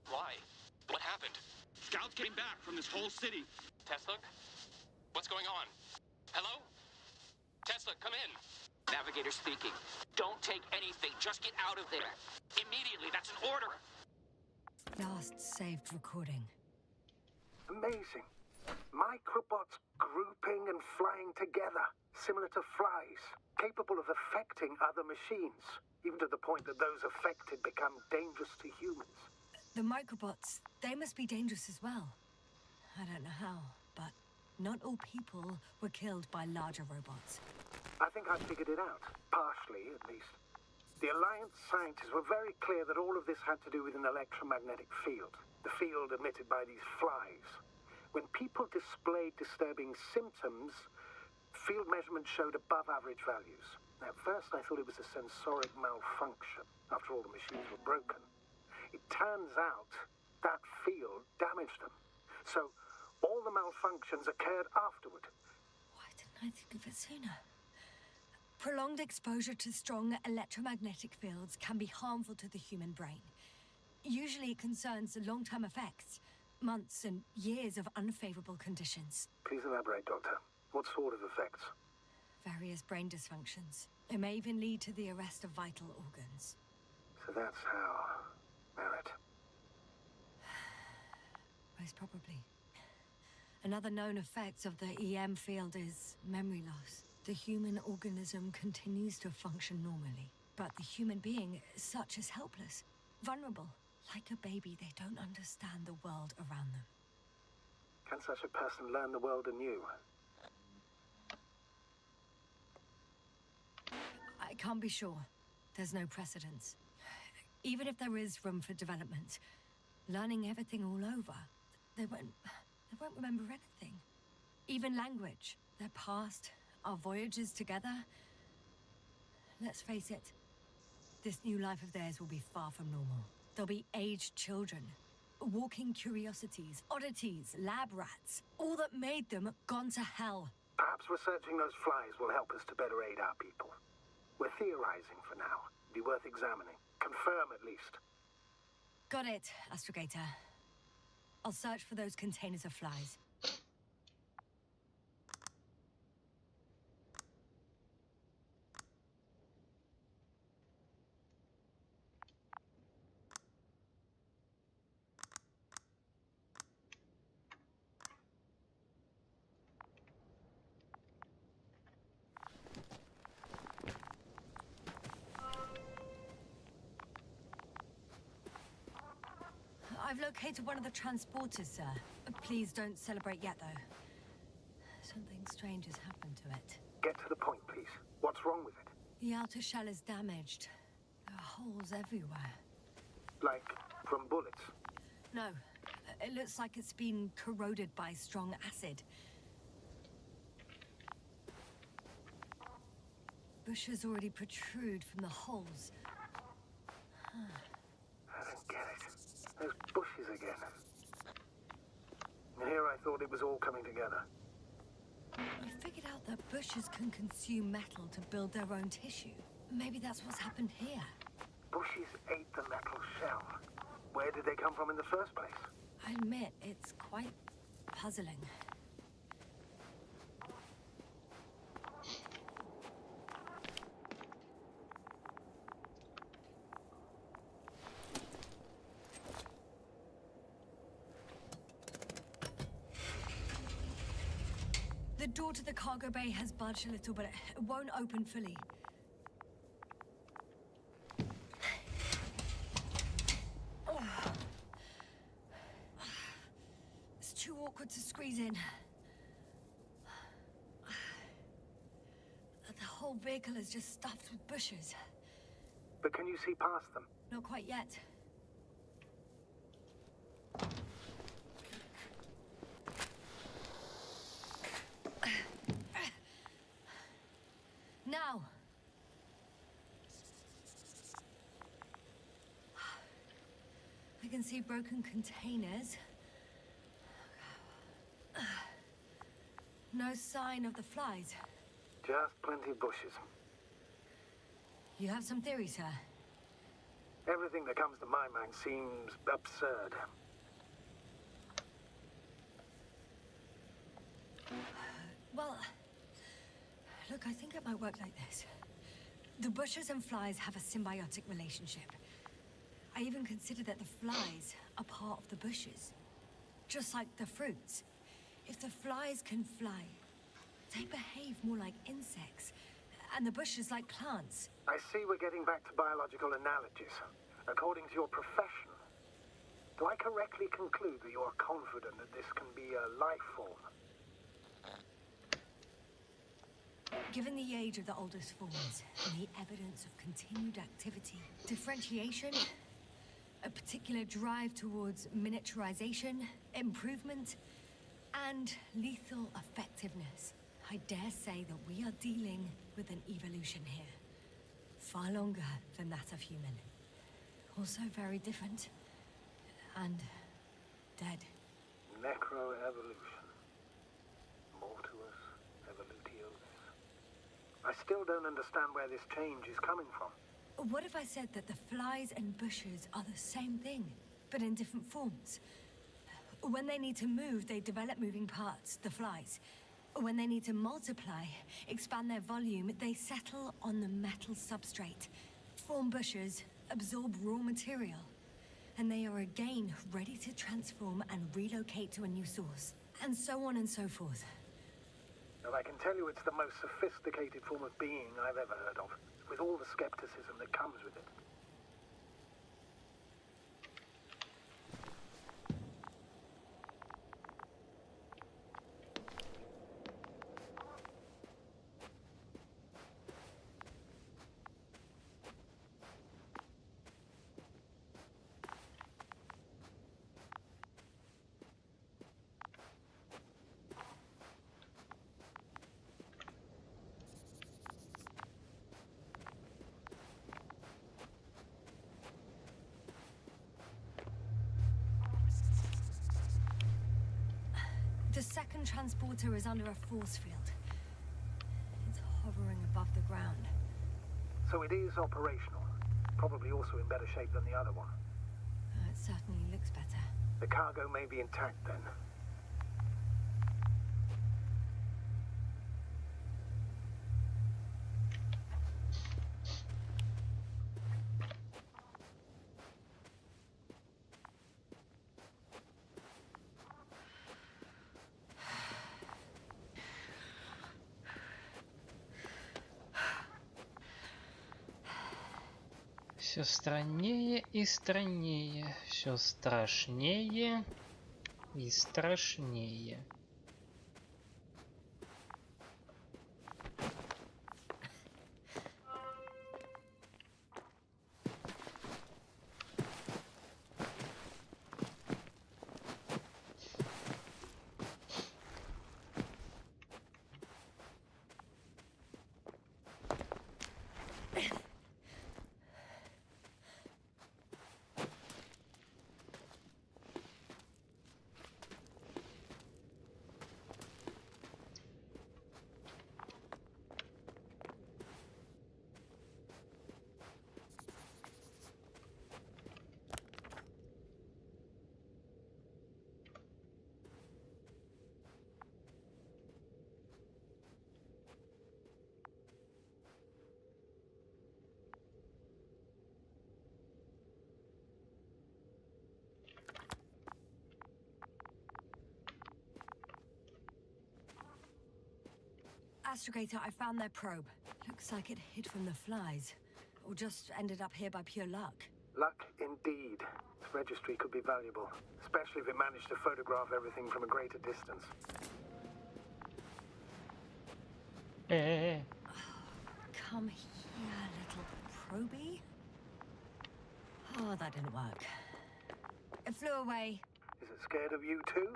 why? What happened? Scouts came back from this whole city. Tesla? What's going on? Hello? Tesla, come in. Navigator speaking. Don't take anything. Just get out of there. Immediately. That's an order. Last saved recording. Amazing. Microbots grouping and flying together, similar to flies, capable of affecting other machines, even to the point that those affected become dangerous to humans. The microbots, they must be dangerous as well. I don't know how, but not all people were killed by larger robots. I think I figured it out, partially at least. The Alliance scientists were very clear that all of this had to do with an electromagnetic field, the field emitted by these flies. When people displayed disturbing symptoms, field measurements showed above average values. At first I thought it was a sensoric malfunction. After all, the machines were broken. It turns out that field damaged them. So all the malfunctions occurred afterward. Why didn't I think of it sooner? Prolonged exposure to strong electromagnetic fields can be harmful to the human brain. Usually it concerns long-term effects, months and years of unfavorable conditions. Please elaborate, Doctor. What sort of effects? Various brain dysfunctions. It may even lead to the arrest of vital organs. So that's how... Merit. Most probably. Another known effect of the EM field is memory loss. The human organism continues to function normally, but the human being as such is helpless, vulnerable. Like a baby, they don't understand the world around them. Can such a person learn the world anew? I can't be sure. There's no precedence. Even if there is room for development, learning everything all over, they won't remember anything. Even language, their past, our voyages together. Let's face it, this new life of theirs will be far from normal. They'll be aged children, walking curiosities, oddities, lab rats, all that made them gone to hell. Perhaps researching those flies will help us to better aid our people. We're theorizing for now. Be worth examining. Confirm at least. Got it, Astrogator. I'll search for those containers of flies. I've located one of the transporters, sir. Please don't celebrate yet, though. Something strange has happened to it. Get to the point, please. What's wrong with it? The outer shell is damaged. There are holes everywhere. Like, from bullets? No, it looks like it's been corroded by strong acid. Bushes already protrude from the holes. I don't get it. Those bushes again. And here I thought it was all coming together. I figured out that bushes can consume metal to build their own tissue. Maybe that's what's happened here. Bushes ate the metal shell. Where did they come from in the first place? I admit, it's quite puzzling. The door to the cargo bay has budged a little, but it won't open fully. It's too awkward to squeeze in. The whole vehicle is just stuffed with bushes. But can you see past them? Not quite yet. Now. I can see broken containers. No sign of the flies. Just plenty of bushes. You have some theories, sir? Everything that comes to my mind seems absurd. Well, look, I think it might work like this. The bushes and flies have a symbiotic relationship. I even consider that the flies are part of the bushes. Just like the fruits. If the flies can fly, they behave more like insects, and the bushes like plants. I see we're getting back to biological analogies. According to your profession, do I correctly conclude that you are confident that this can be a life form? Given the age of the oldest forms and the evidence of continued activity, differentiation, a particular drive towards miniaturization, improvement, and lethal effectiveness, I dare say that we are dealing with an evolution here. Far longer than that of human. Also very different. And dead. Necroevolution. Mortuus evolutionis. I still don't understand where this change is coming from. What if I said that the flies and bushes are the same thing, but in different forms? When they need to move, they develop moving parts, the flies. When they need to multiply, expand their volume, they settle on the metal substrate, form bushes, absorb raw material, and they are again ready to transform and relocate to a new source, and so on and so forth. And I can tell you it's the most sophisticated form of being I've ever heard of, with all the skepticism that comes with it. The second transporter is under a force field. It's hovering above the ground. So it is operational. Probably also in better shape than the other one. It certainly looks better. The cargo may be intact then. Все страннее и страннее, все страшнее и страшнее. Astrogator, I found their probe. Looks like it hid from the flies. Or just ended up here by pure luck. Luck indeed. This registry could be valuable, especially if it managed to photograph everything from a greater distance. Come here, little probie. Oh, that didn't work. It flew away. Is it scared of you too?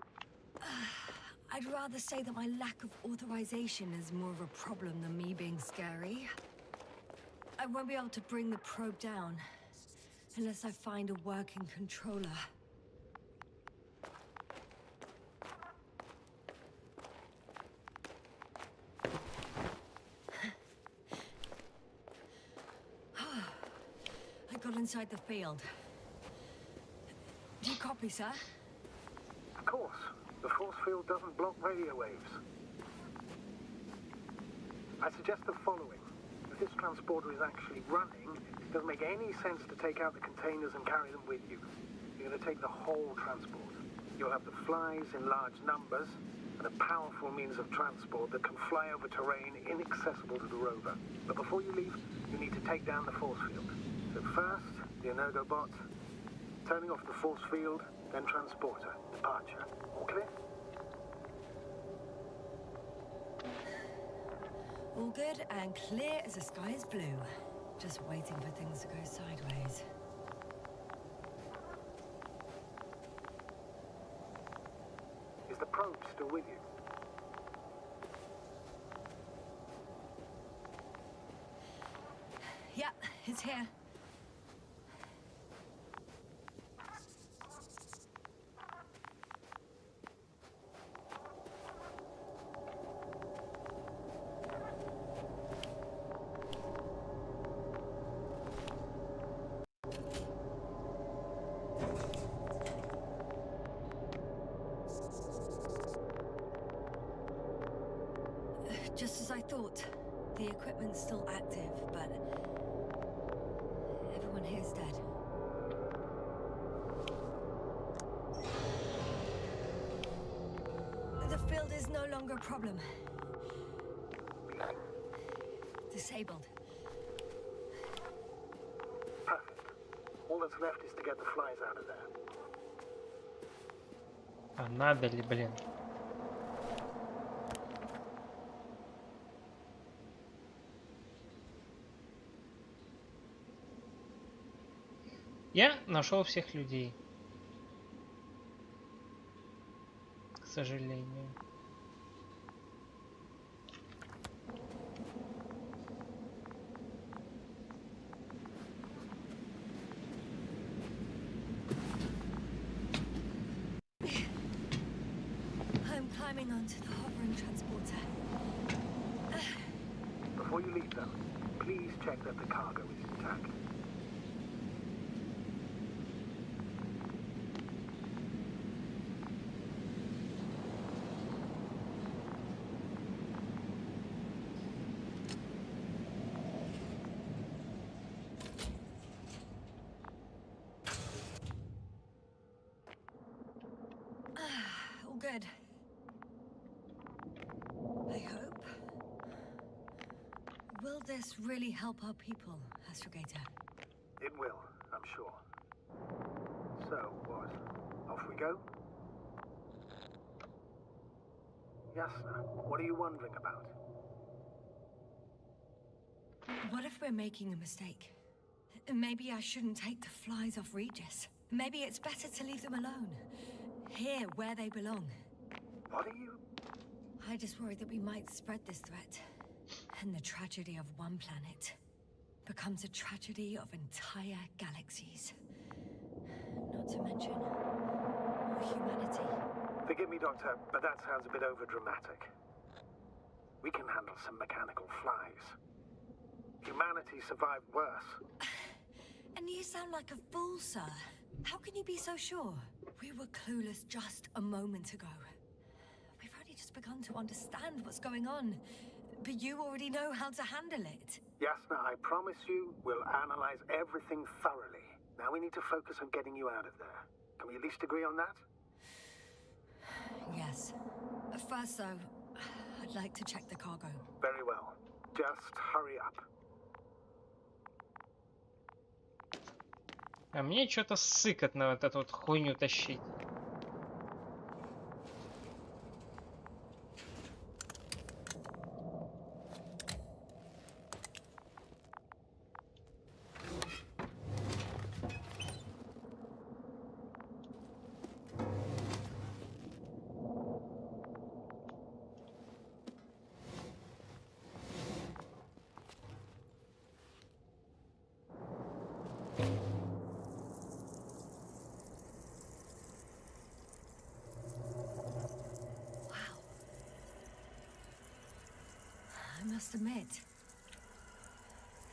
I'd rather say that my lack of authorization is more of a problem than me being scary. I won't be able to bring the probe down unless I find a working controller. I got inside the field. Do you copy, sir? Of course. The force field doesn't block radio waves. I suggest the following. If this transporter is actually running, it doesn't make any sense to take out the containers and carry them with you. You're going to take the whole transport. You'll have the flies in large numbers, and a powerful means of transport that can fly over terrain inaccessible to the rover. But before you leave, you need to take down the force field. So first, the Energobot, turning off the force field, then transporter, departure. All clear? All good and clear as the sky is blue. Just waiting for things to go sideways. Is the probe still with you? Yep, it's here. Just as I thought. The equipment's still active, but everyone here's dead. The field is no longer a problem. Disabled. Perfect. All that's left is to get the flies out of there. А надо ли, блин? Я нашел всех людей. К сожалению. I'm climbing onto the hovering transporter. Before you leave, though, please check that the cargo is intact. All good. I hope. Will this really help our people, Astrogator? It will, I'm sure. So, what? Off we go? Yasna, what are you wondering about? What if we're making a mistake? Maybe I shouldn't take the flies off Regis. Maybe it's better to leave them alone. Here, where they belong. What are you? I just worry that we might spread this threat. And the tragedy of one planet becomes a tragedy of entire galaxies. Not to mention humanity. Forgive me, Doctor, but that sounds a bit overdramatic. We can handle some mechanical flies. Humanity survived worse. And you sound like a fool, sir. How can you be so sure? We were clueless just a moment ago. We've only just begun to understand what's going on. But you already know how to handle it. Yasna, I promise you, we'll analyze everything thoroughly. Now we need to focus on getting you out of there. Can we at least agree on that? Yes. First, though, I'd I'd like to check the cargo. Very well. Just hurry up. А мне что-то сыкотно вот эту вот хуйню тащить. I must admit,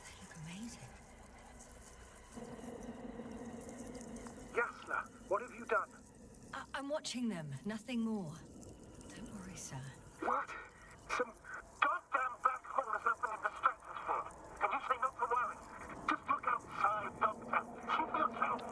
they look amazing. Yasna, what have you done? I'm watching them, nothing more. Don't worry, sir. What? Some goddamn black hole has opened in the stratosphere. And you say not to worry. Just look outside, Doctor. Keep yourself.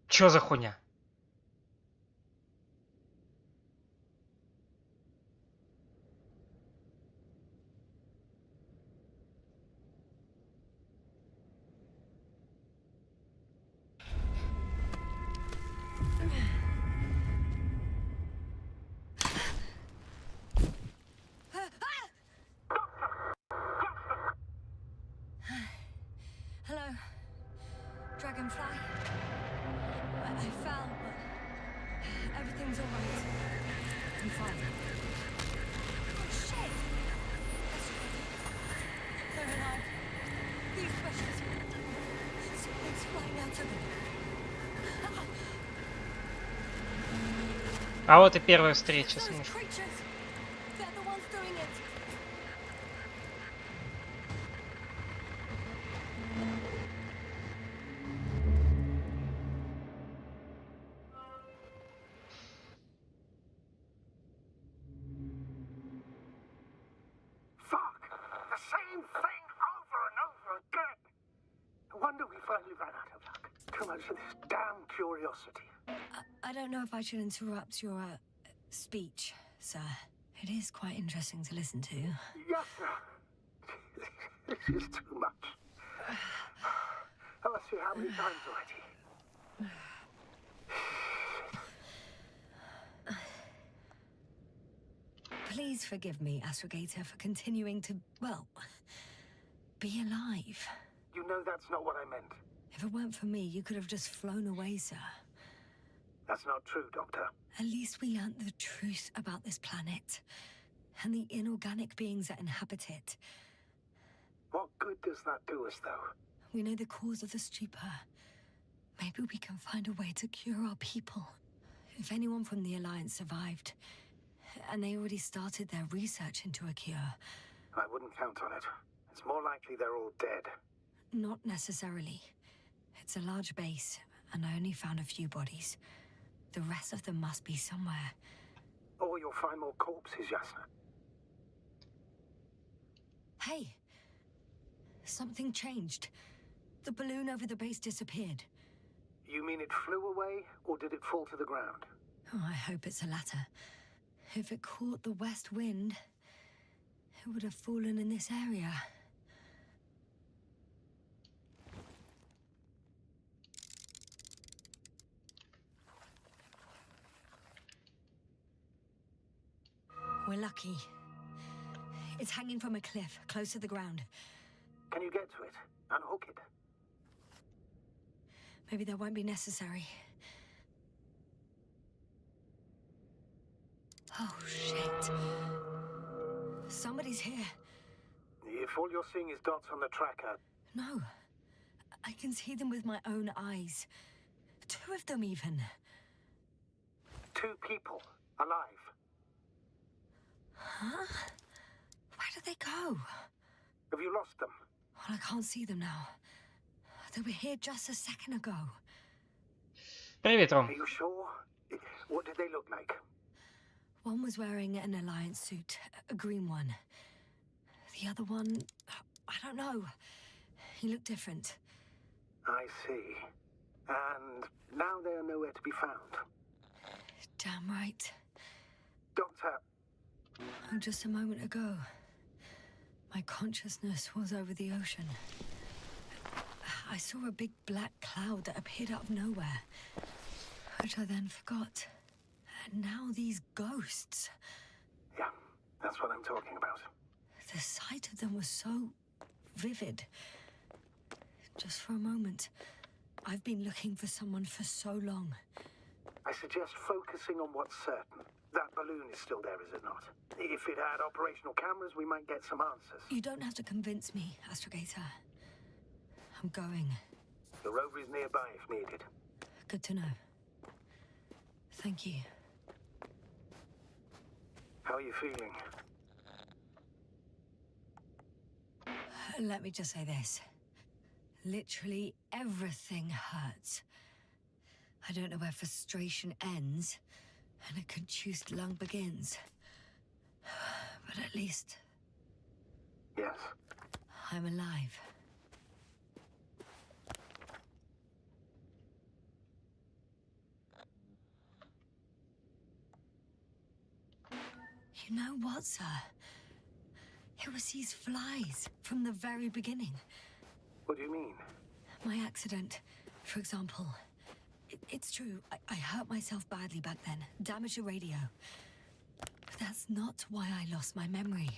Чё за хуйня? Hello, Dragonfly. I fell, but everything's all right. I'm fine. Oh, shit! They're alive. These precious. Something's flying out of them. А вот и первая встреча с Those мышью. creatures. They're the ones doing it. Fuck! The same thing over and over again. No wonder we finally ran out of luck. Too much of this damn curiosity. I don't know if I should interrupt your speech, sir. It is quite interesting to listen to. Yes, sir. This is too much. I'll ask you how many times already. Please forgive me, Astrogator, for continuing to, well, be alive. You know that's not what I meant. If it weren't for me, you could have just flown away, sir. That's not true, Doctor. At least we learnt the truth about this planet and the inorganic beings that inhabit it. What good does that do us, though? We know the cause of the stupor. Maybe we can find a way to cure our people. If anyone from the Alliance survived, and they already started their research into a cure. I wouldn't count on it. It's more likely they're all dead. Not necessarily. It's a large base, and I only found a few bodies. The rest of them must be somewhere. Or you'll find more corpses, Yasna. Hey! Something changed. The balloon over the base disappeared. You mean it flew away, or did it fall to the ground? Oh, I hope it's the latter. If it caught the west wind, it would have fallen in this area. We're lucky. It's hanging from a cliff, close to the ground. Can you get to it? Unhook it? Maybe that won't be necessary. Oh, shit. Somebody's here. If all you're seeing is dots on the tracker... No. I can see them with my own eyes. 2 of them, even. 2 people. Alive. Huh? Where did they go? Have you lost them? Well, I can't see them now. They were here just a second ago. Привет, Ром. Are you sure? What did they look like? One was wearing an Alliance suit, a green one. The other one, I don't know. He looked different. I see. And now they are nowhere to be found. Damn right. Doctor... Oh, just a moment ago, my consciousness was over the ocean. I saw a big black cloud that appeared out of nowhere, which I then forgot. And now these ghosts. Yeah, that's what I'm talking about. The sight of them was so vivid. Just for a moment, I've been looking for someone for so long. I suggest focusing on what's certain. That balloon is still there, is it not? If it had operational cameras, we might get some answers. You don't have to convince me, Astrogator. I'm going. The rover is nearby if needed. Good to know. Thank you. How are you feeling? Let me just say this. Literally everything hurts. I don't know where frustration ends and a contused lung begins. But at least Yes. I'm alive. You know what, sir? It was these flies from the very beginning. What do you mean? My accident, for example. It's true, I hurt myself badly back then, damaged the radio. But that's not why I lost my memory.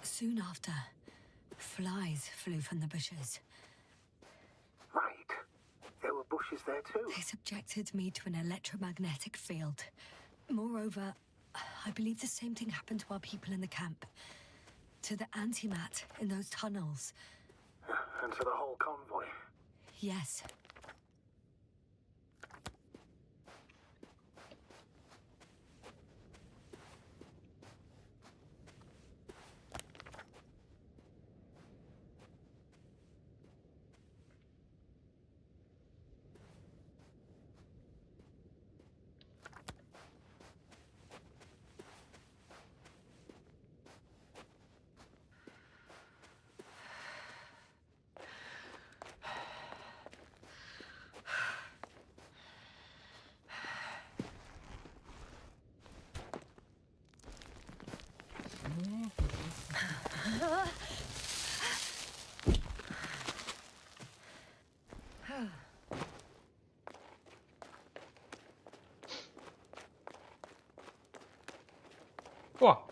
Soon after, flies flew from the bushes. Right. There were bushes there too. They subjected me to an electromagnetic field. Moreover, I believe the same thing happened to our people in the camp. To the antimat in those tunnels. And to the whole convoy. Yes. О!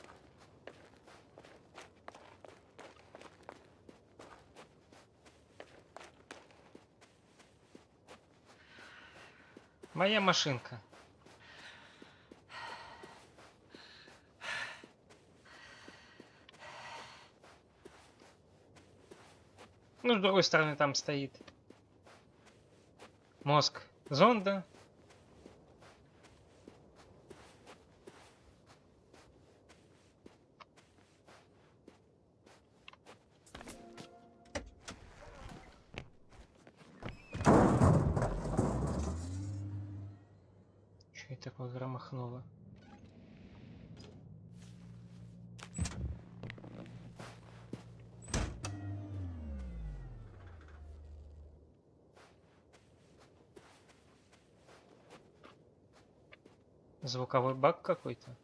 Моя машинка. Ну, с другой стороны там стоит мозг зонда. такое громыхнуло? Звуковой баг какой-то?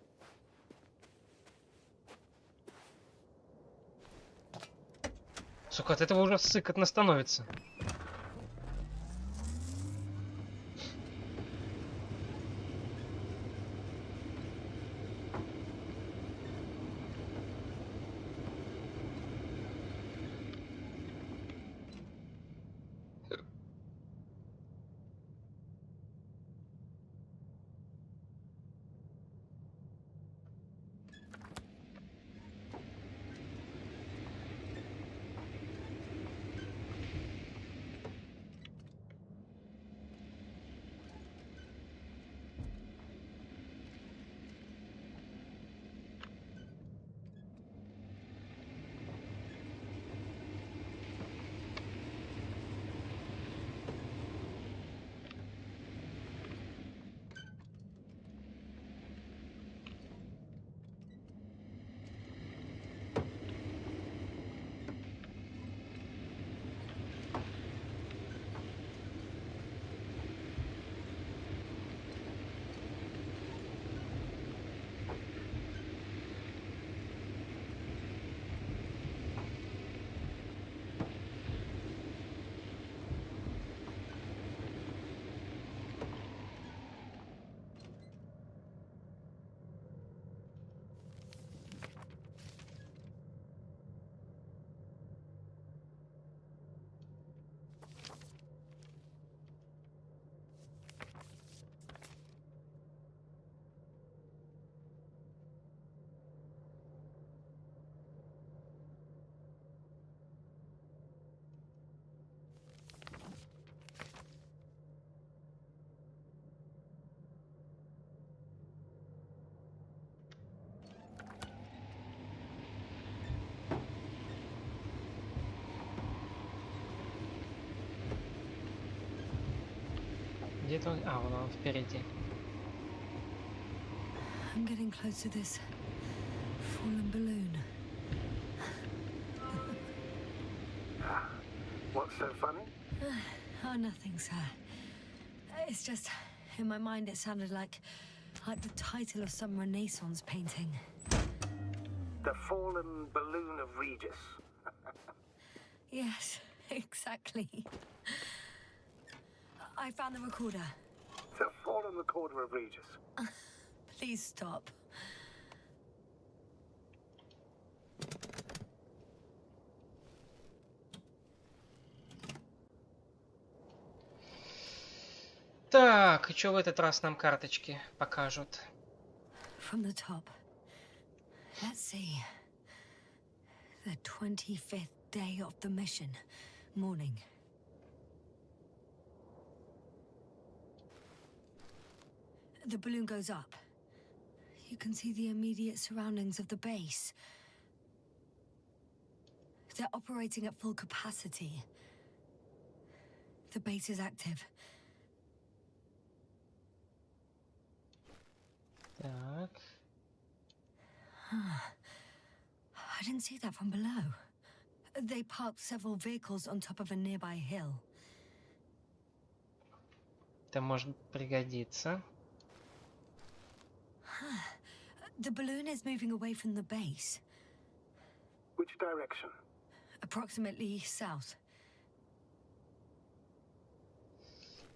Сука, от этого уже сыкотно становится. Где-то он... А, вон он впереди. I'm getting close to this fallen balloon. What's so funny? Oh, nothing, sir. It's just, in my mind it sounded like the title of some Renaissance painting. The fallen balloon of Regis. Yes, exactly. I found the recorder. The fallen recorder of Regis. Please stop. Так, и что в этот раз нам карточки покажут? From the top. Let's see. The 25th day of the mission. Morning. The balloon goes up. You can see the immediate surroundings of the base. They're operating at full capacity. The base is active. Так. I didn't see that from below. They parked several vehicles on top of a nearby hill. Это может пригодиться. The balloon is moving away from the base. Which direction? Approximately south.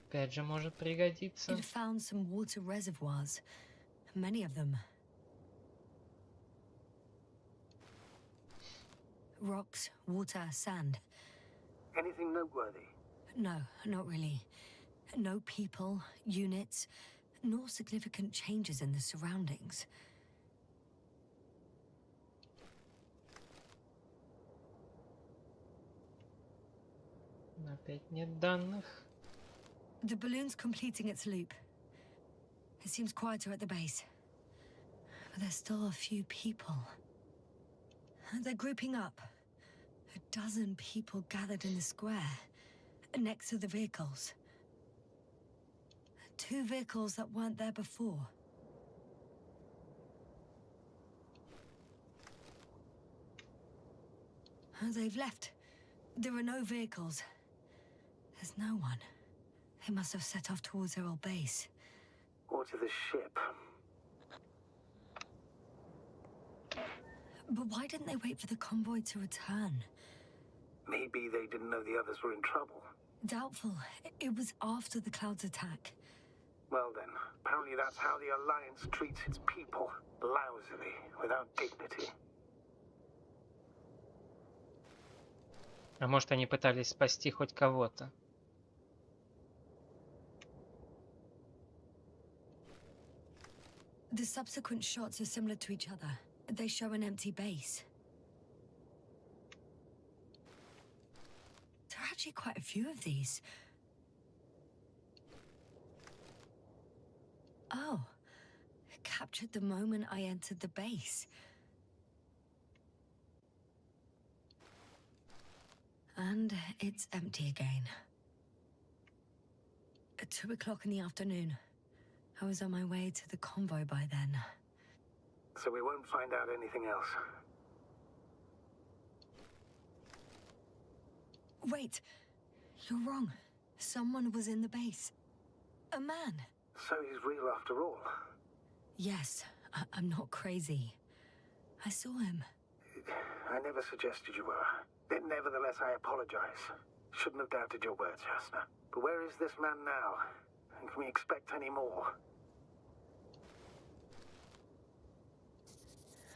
Опять же может пригодиться. It found some water reservoirs. Many of them. Rocks, water, sand. Anything noteworthy? No, not really. No people, units, nor significant changes in the surroundings. Опять нет данных. The balloon's completing its loop. It seems quieter at the base. But there's still a few people. They're grouping up. A dozen people gathered in the square, next to the vehicles. 2 vehicles that weren't there before. They've left. There are no vehicles. There's no one. They must have set off towards their old base. Or to the ship. But why didn't they wait for the convoy to return? Maybe they didn't know the others were in trouble. Doubtful. It was after the Cloud's attack. Well then, apparently that's how the Alliance treats its people. Lousily, without dignity. А может, они пытались спасти хоть кого-то? The subsequent shots are similar to each other. They show an empty base. There are actually quite a few of these. Oh, it captured the moment I entered the base. And it's empty again. At 2 o'clock in the afternoon. I was on my way to the convoy by then. So we won't find out anything else. Wait, you're wrong. Someone was in the base. A man. So he's real after all. Yes, I'm not crazy. I saw him. I never suggested you were. But nevertheless, I apologize. Shouldn't have doubted your words, Jasna. But where is this man now? And can we expect any more?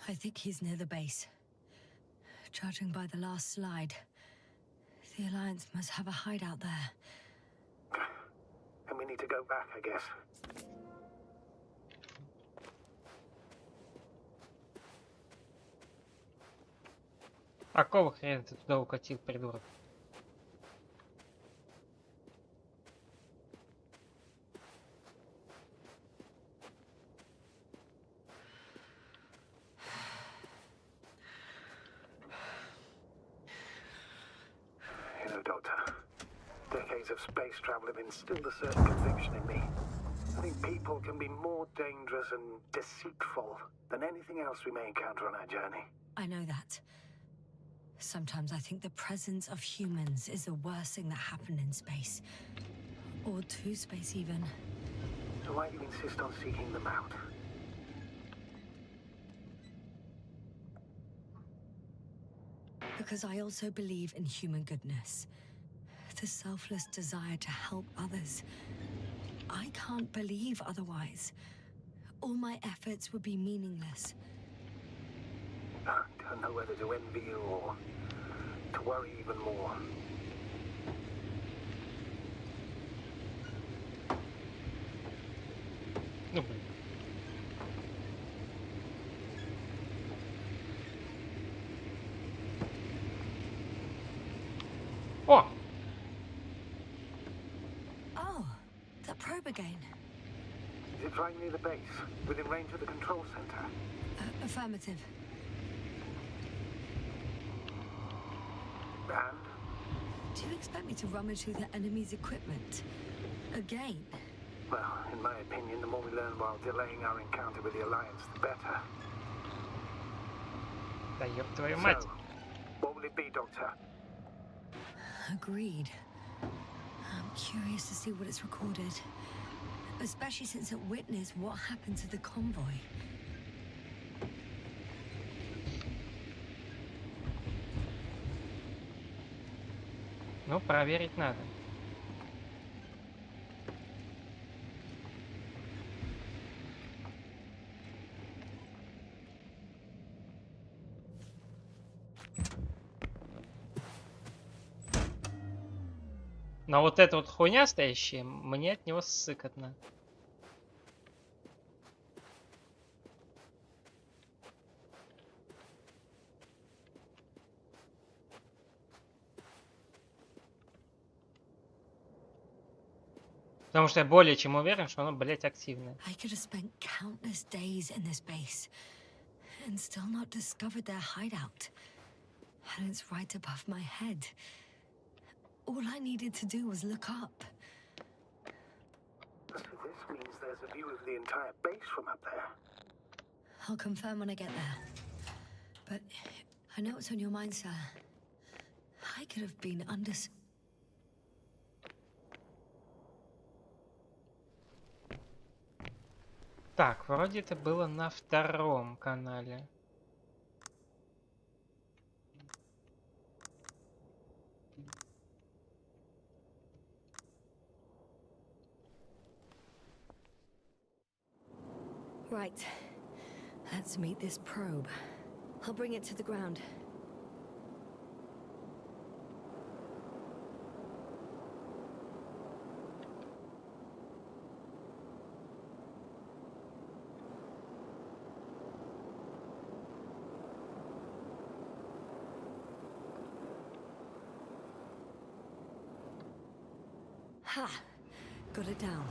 I think he's near the base. Judging by the last slide, the Alliance must have a hideout there. And we need to go back, I guess. А какого хрена ты туда укатил, придурок? You know, Doctor, decades of space travel have instilled a certain conviction in me. I think people can be more dangerous and deceitful than anything else we may encounter on our journey. I know that. Sometimes I think the presence of humans is the worst thing that happened in space. Or to space, even. So why do you insist on seeking them out? Because I also believe in human goodness. The selfless desire to help others. I can't believe otherwise. All my efforts would be meaningless. I don't know whether to envy you or to worry even more. Ну, блин. О! Oh, that probe again. Is it right near the base, within range of the control center? Affirmative. And? Do you expect me to rummage through the enemy's equipment? Again? Well, in my opinion, the more we learn while delaying our encounter with the Alliance, the better. Да ёб твою мать. So, what will it be, Doctor? Agreed. I'm curious to see what it's recorded. Especially since it witnessed what happened to the convoy. Ну, проверить надо. Но вот эта вот хуйня стоящая, мне от него ссыкотно. Потому что я более чем уверен, что оно, блядь, активное. I could have spent countless days in this base and still not discovered their hideout. And it's right above my head. All I needed to do was look up. So this means there's a view of the entire base from up there. I'll confirm when I get there. But I know what's on your mind, sir. could have been under. Так, вроде это было на втором канале. Right. Let's meet this probe. I'll bring it to the ground. Ha! Got it down.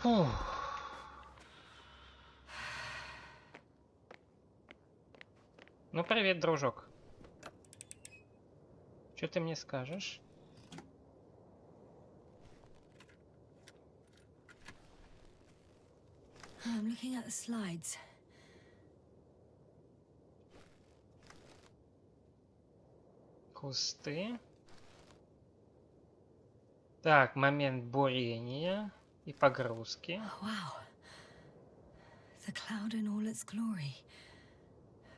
Фух. Ну, привет, дружок. Что ты мне скажешь? I'm looking at the slides. Кусты. Так, момент бурения и погрузки. Wow. The cloud in all its glory.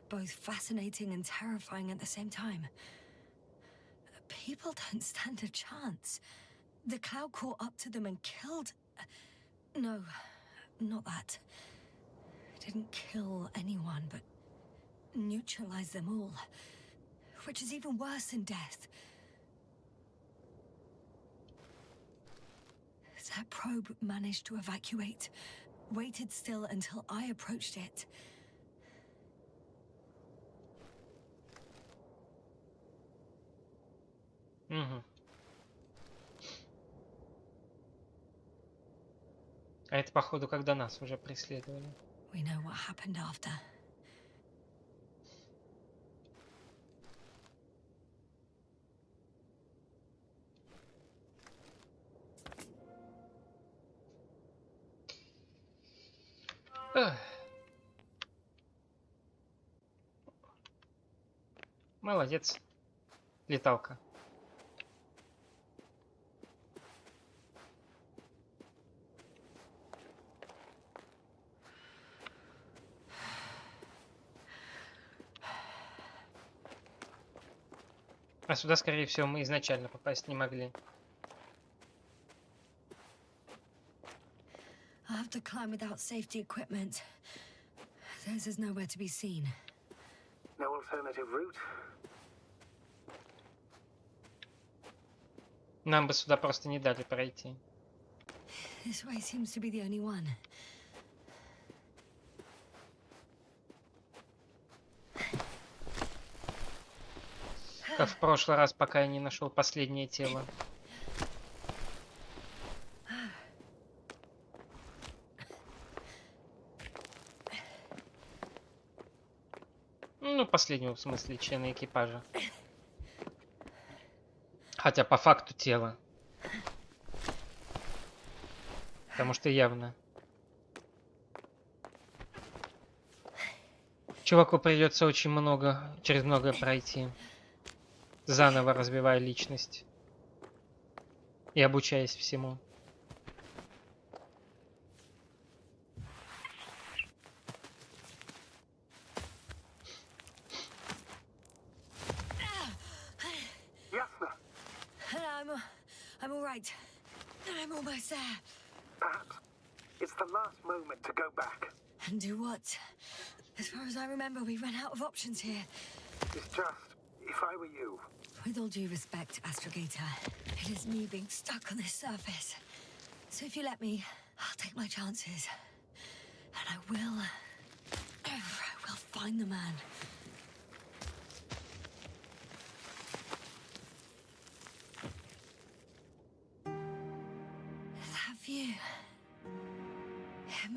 Both fascinating and terrifying at the same time. People don't stand a chance. The cloud caught up to them and killed... No, not that. It didn't kill anyone, but neutralized them all. Which is even worse than death. That probe managed to evacuate. Waited still until I approached it. Угу. А это, походу, когда нас уже преследовали. We know what happened after. Эх. Молодец, леталка. А сюда, скорее всего, мы изначально попасть не могли. I'll have to climb without safety equipment. Theirs is nowhere to be seen. No alternative route? Нам бы сюда просто не дали пройти. This way seems to be the only one. Как в прошлый раз, пока я не нашел последнее тело. Ну, последнего в смысле члена экипажа. Хотя по факту тело. Потому что явно чуваку придется очень много, через многое пройти. Заново развивая личность. И обучаясь всему. I'm all right. I'm almost there. Perhaps it's the last moment to go back. And do what? As far as I remember, we ran out of options here. It's just, if I were you. With all due respect, Astrogator, it is me being stuck on this surface. So if you let me, I'll take my chances. And I will find the man.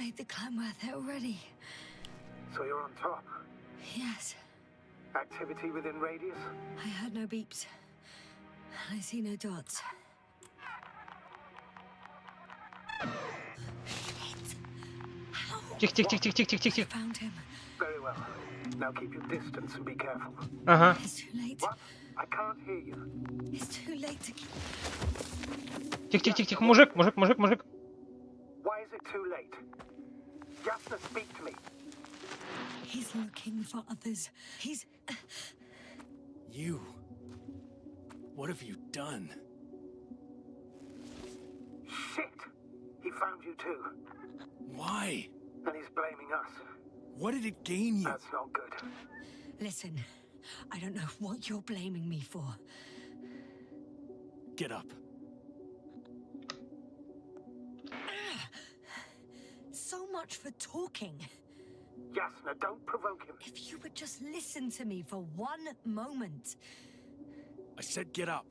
made the climb worth it already. So you're on top. Yes, Activity within radius? I heard no beeps. I see no dots. Shit! How? Тихо. Found him. Very well. Now keep your distance and be careful. Ага. It's too late. What? I can't hear you. It's too late to keep. Тихо. Мужик. Why is it too late? Jasna, speak to me. He's looking for others. He's. You. What have you done? Shit! He found you too. Why? And he's blaming us. What did it gain you? That's not good. Listen, I don't know what you're blaming me for. Get up. So much for talking. Jasna, don't provoke him. If you would just listen to me for one moment. I said get up.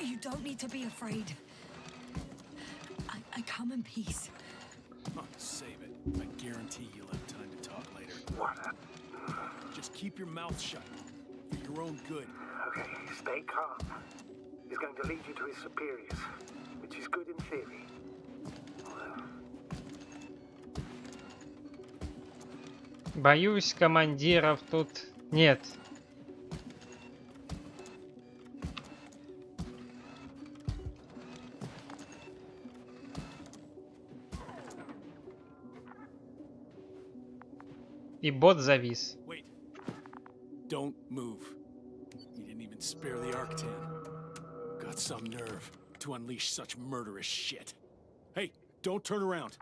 You don't need to be afraid. I come in peace. Oh, save it. I guarantee you'll have time to talk later. What? Just keep your mouth shut. For your own good. Okay, stay calm. He's going to lead you to his superiors, which is good in theory. Боюсь, командиров тут нет. И бот завис. Wait. Don't move. You didn't even spare the Arctan. Got some nerve to unleash such murderous shit. Hey, don't turn around.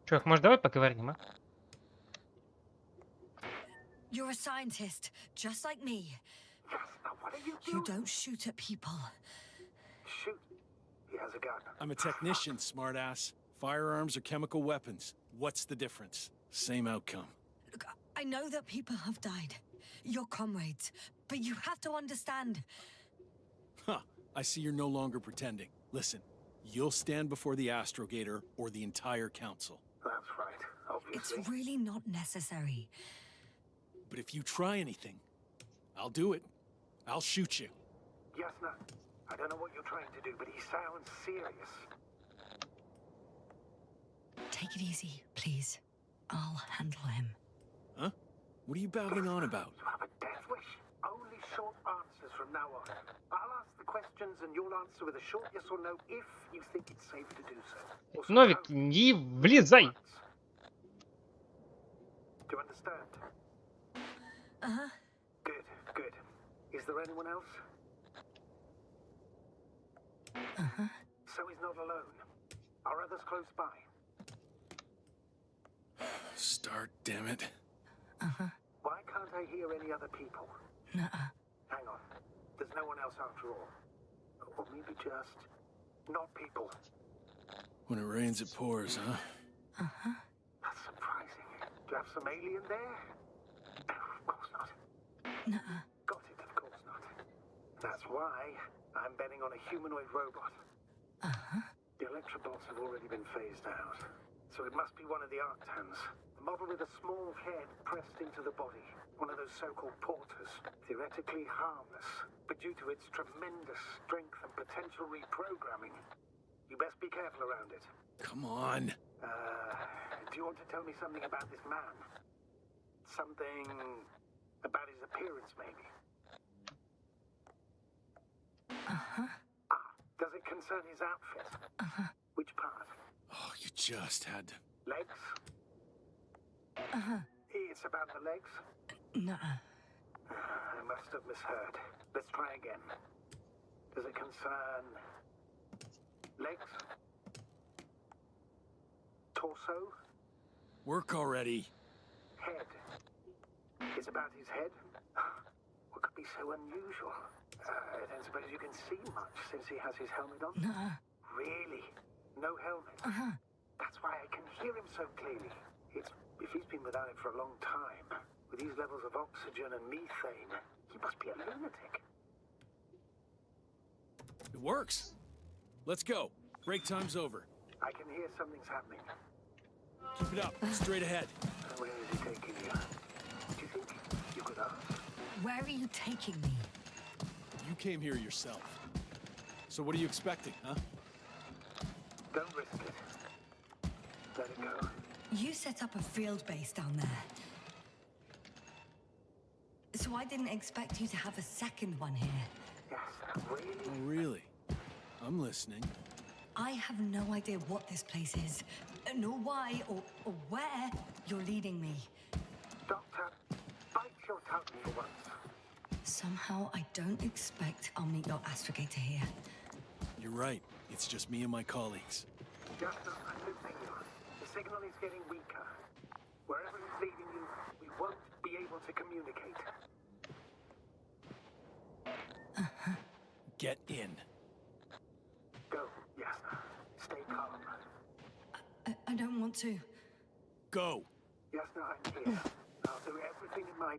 Чувак, может, давай поговорим, а? You're a scientist, just like me. Jasna, what are you You doing? don't shoot at people. Shoot. He has a gun. I'm a technician, smartass. Firearms are chemical weapons. What's the difference? Same outcome. Look, I know that people have died. Your comrades. But you have to understand. Huh. I see you're no longer pretending. Listen, you'll stand before the Astrogator or the entire council. That's right, It's obviously. really not necessary. But if you try anything, I'll do it. I'll shoot you. Jasna, I don't know what you're trying to do, but he sounds serious. Take it easy, please. I'll handle him. Huh? What are you babbling on about? You have a death wish? Only short answers from now on. I'll ask the questions and you'll answer with a short yes or no if you think it's safe to do so. Or some Новик, tone. не влезай! Do you understand? Uh-huh. Good, good. Is there anyone else? Uh-huh. So he's not alone. Are others close by? Start, damn it. Uh-huh. Why can't I hear any other people? Nuh-uh. Hang on. There's no one else after all. Or maybe just not people. When it rains, it pours, huh? Uh-huh. That's surprising. Do you have some alien there? No, of course not. Nuh-uh. Got it, of course not. That's why I'm betting on a humanoid robot. Uh-huh. The electrobots have already been phased out. So it must be one of the Arctans. A model with a small head pressed into the body. One of those so-called porters. Theoretically harmless. But due to its tremendous strength and potential reprogramming, you best be careful around it. Come on. Do you want to tell me something about this man? Something about his appearance, maybe? Uh-huh. Does it concern his outfit? Uh-huh. Which part? Oh, you just had to... Legs? Uh-huh. it's about the legs? Nuh-uh. I must have misheard. Let's try again. Does it concern legs? Torso? Work already. Head. It's about his head? What could be so unusual? I don't suppose you can see much since he has his helmet on? Nuh-uh. Really? No helmet? Uh-huh. That's why I can hear him so clearly. It's if he's been without it for a long time, with these levels of oxygen and methane, he must be a lunatic. It works. Let's go. Break time's over. I can hear something's happening. Keep it up. Straight ahead. Where is he taking you? Do you think you could ask? Where are you taking me? You came here yourself. So what are you expecting, huh? Don't risk it. Let it go. You set up a field base down there. So I didn't expect you to have a second one here. Yes, really? Oh, really? I'm listening. I have no idea what this place is, nor why or where you're leading me. Doctor, bite your tongue for once. Somehow I don't expect I'll meet your astrogator here. You're right. It's just me and my colleagues. Just I'm losing you. The signal is getting weaker. Wherever it's leading you, we won't be able to communicate. Get in. Go, Yasna. Stay calm. I don't want to. Go. Yasna, I'm here. I'll do everything in my...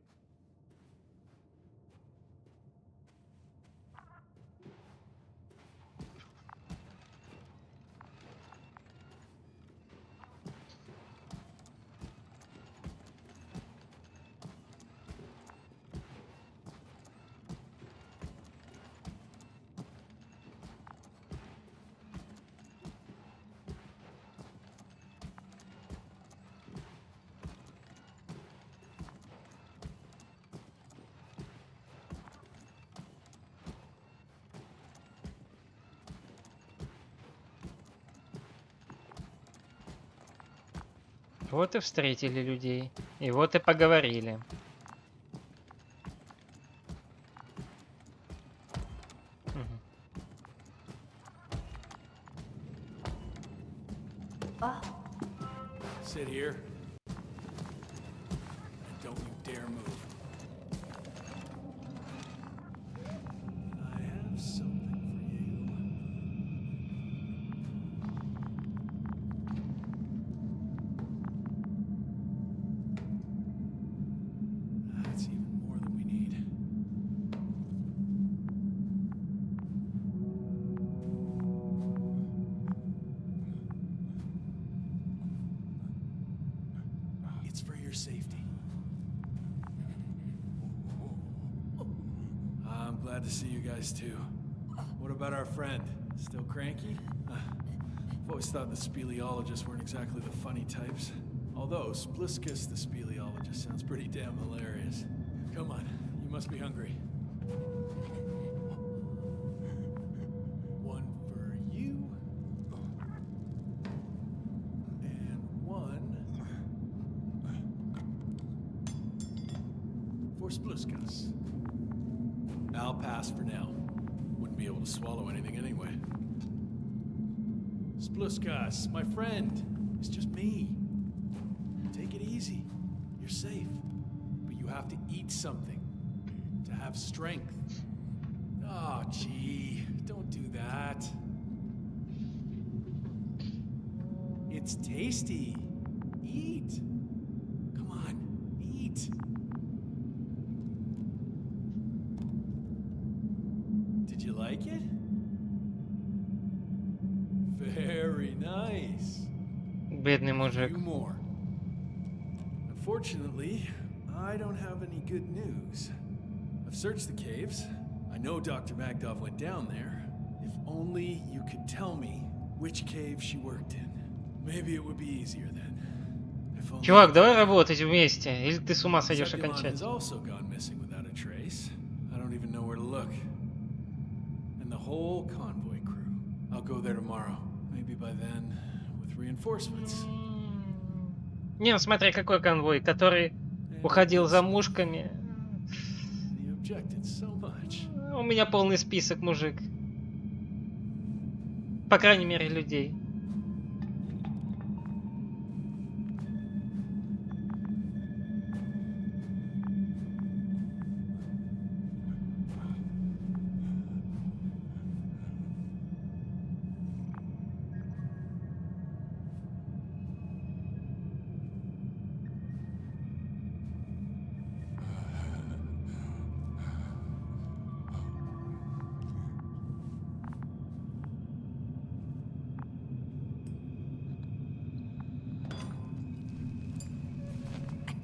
Вот и встретили людей. И вот и поговорили. Мгм. Sit here. And don't you dare move. I have something for you. That's even more than we need. It's for your safety. I'm glad to see you guys too. What about our friend? Still cranky? I've always thought the speleologists weren't exactly the funny types. Although Spliskus the speleologist sounds pretty damn hilarious. Come on, you must be hungry. One for you. And one for Spliskus. I'll pass for now. Wouldn't be able to swallow anything anyway. Spliskus, my friend. It's just me. Take it easy. You're safe. But you have to eat something to have strength. Oh, gee. Don't do that. It's tasty. Eat. Come on, eat. Did you like it? Very nice. Бедный мужик. Few more. Unfortunately, I don't have any good news. I've searched the caves. I know Dr. Magdov went down there. If only you could tell me which cave she worked in. Maybe it would be easier then. If only Чувак, давай работать вместе, или ты с ума сойдешь Zebulon has окончательно. also gone missing without a trace. I don't even know where to look. And the whole convoy crew. I'll go there tomorrow. Maybe by then, with reinforcements. Не, ну смотри, какой конвой, который уходил за мушками. And you objected so much. У меня полный список, мужик. По крайней мере, людей.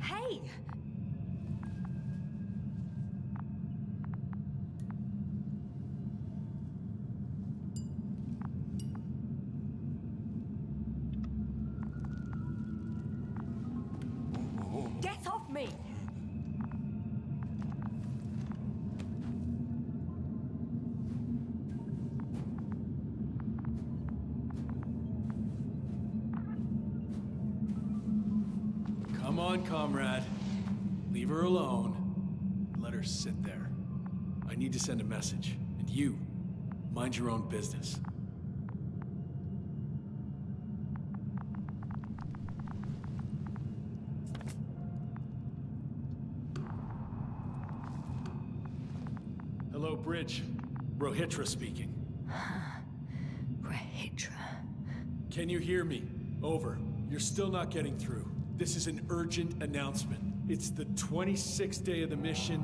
Hey! Get off me! Come on, comrade. Leave her alone. Let her sit there. I need to send a message. And you, mind your own business. Hello, Bridge. Rohitra speaking. Rohitra. Can you hear me? Over. You're still not getting through. This is an urgent announcement. It's the 26th day of the mission,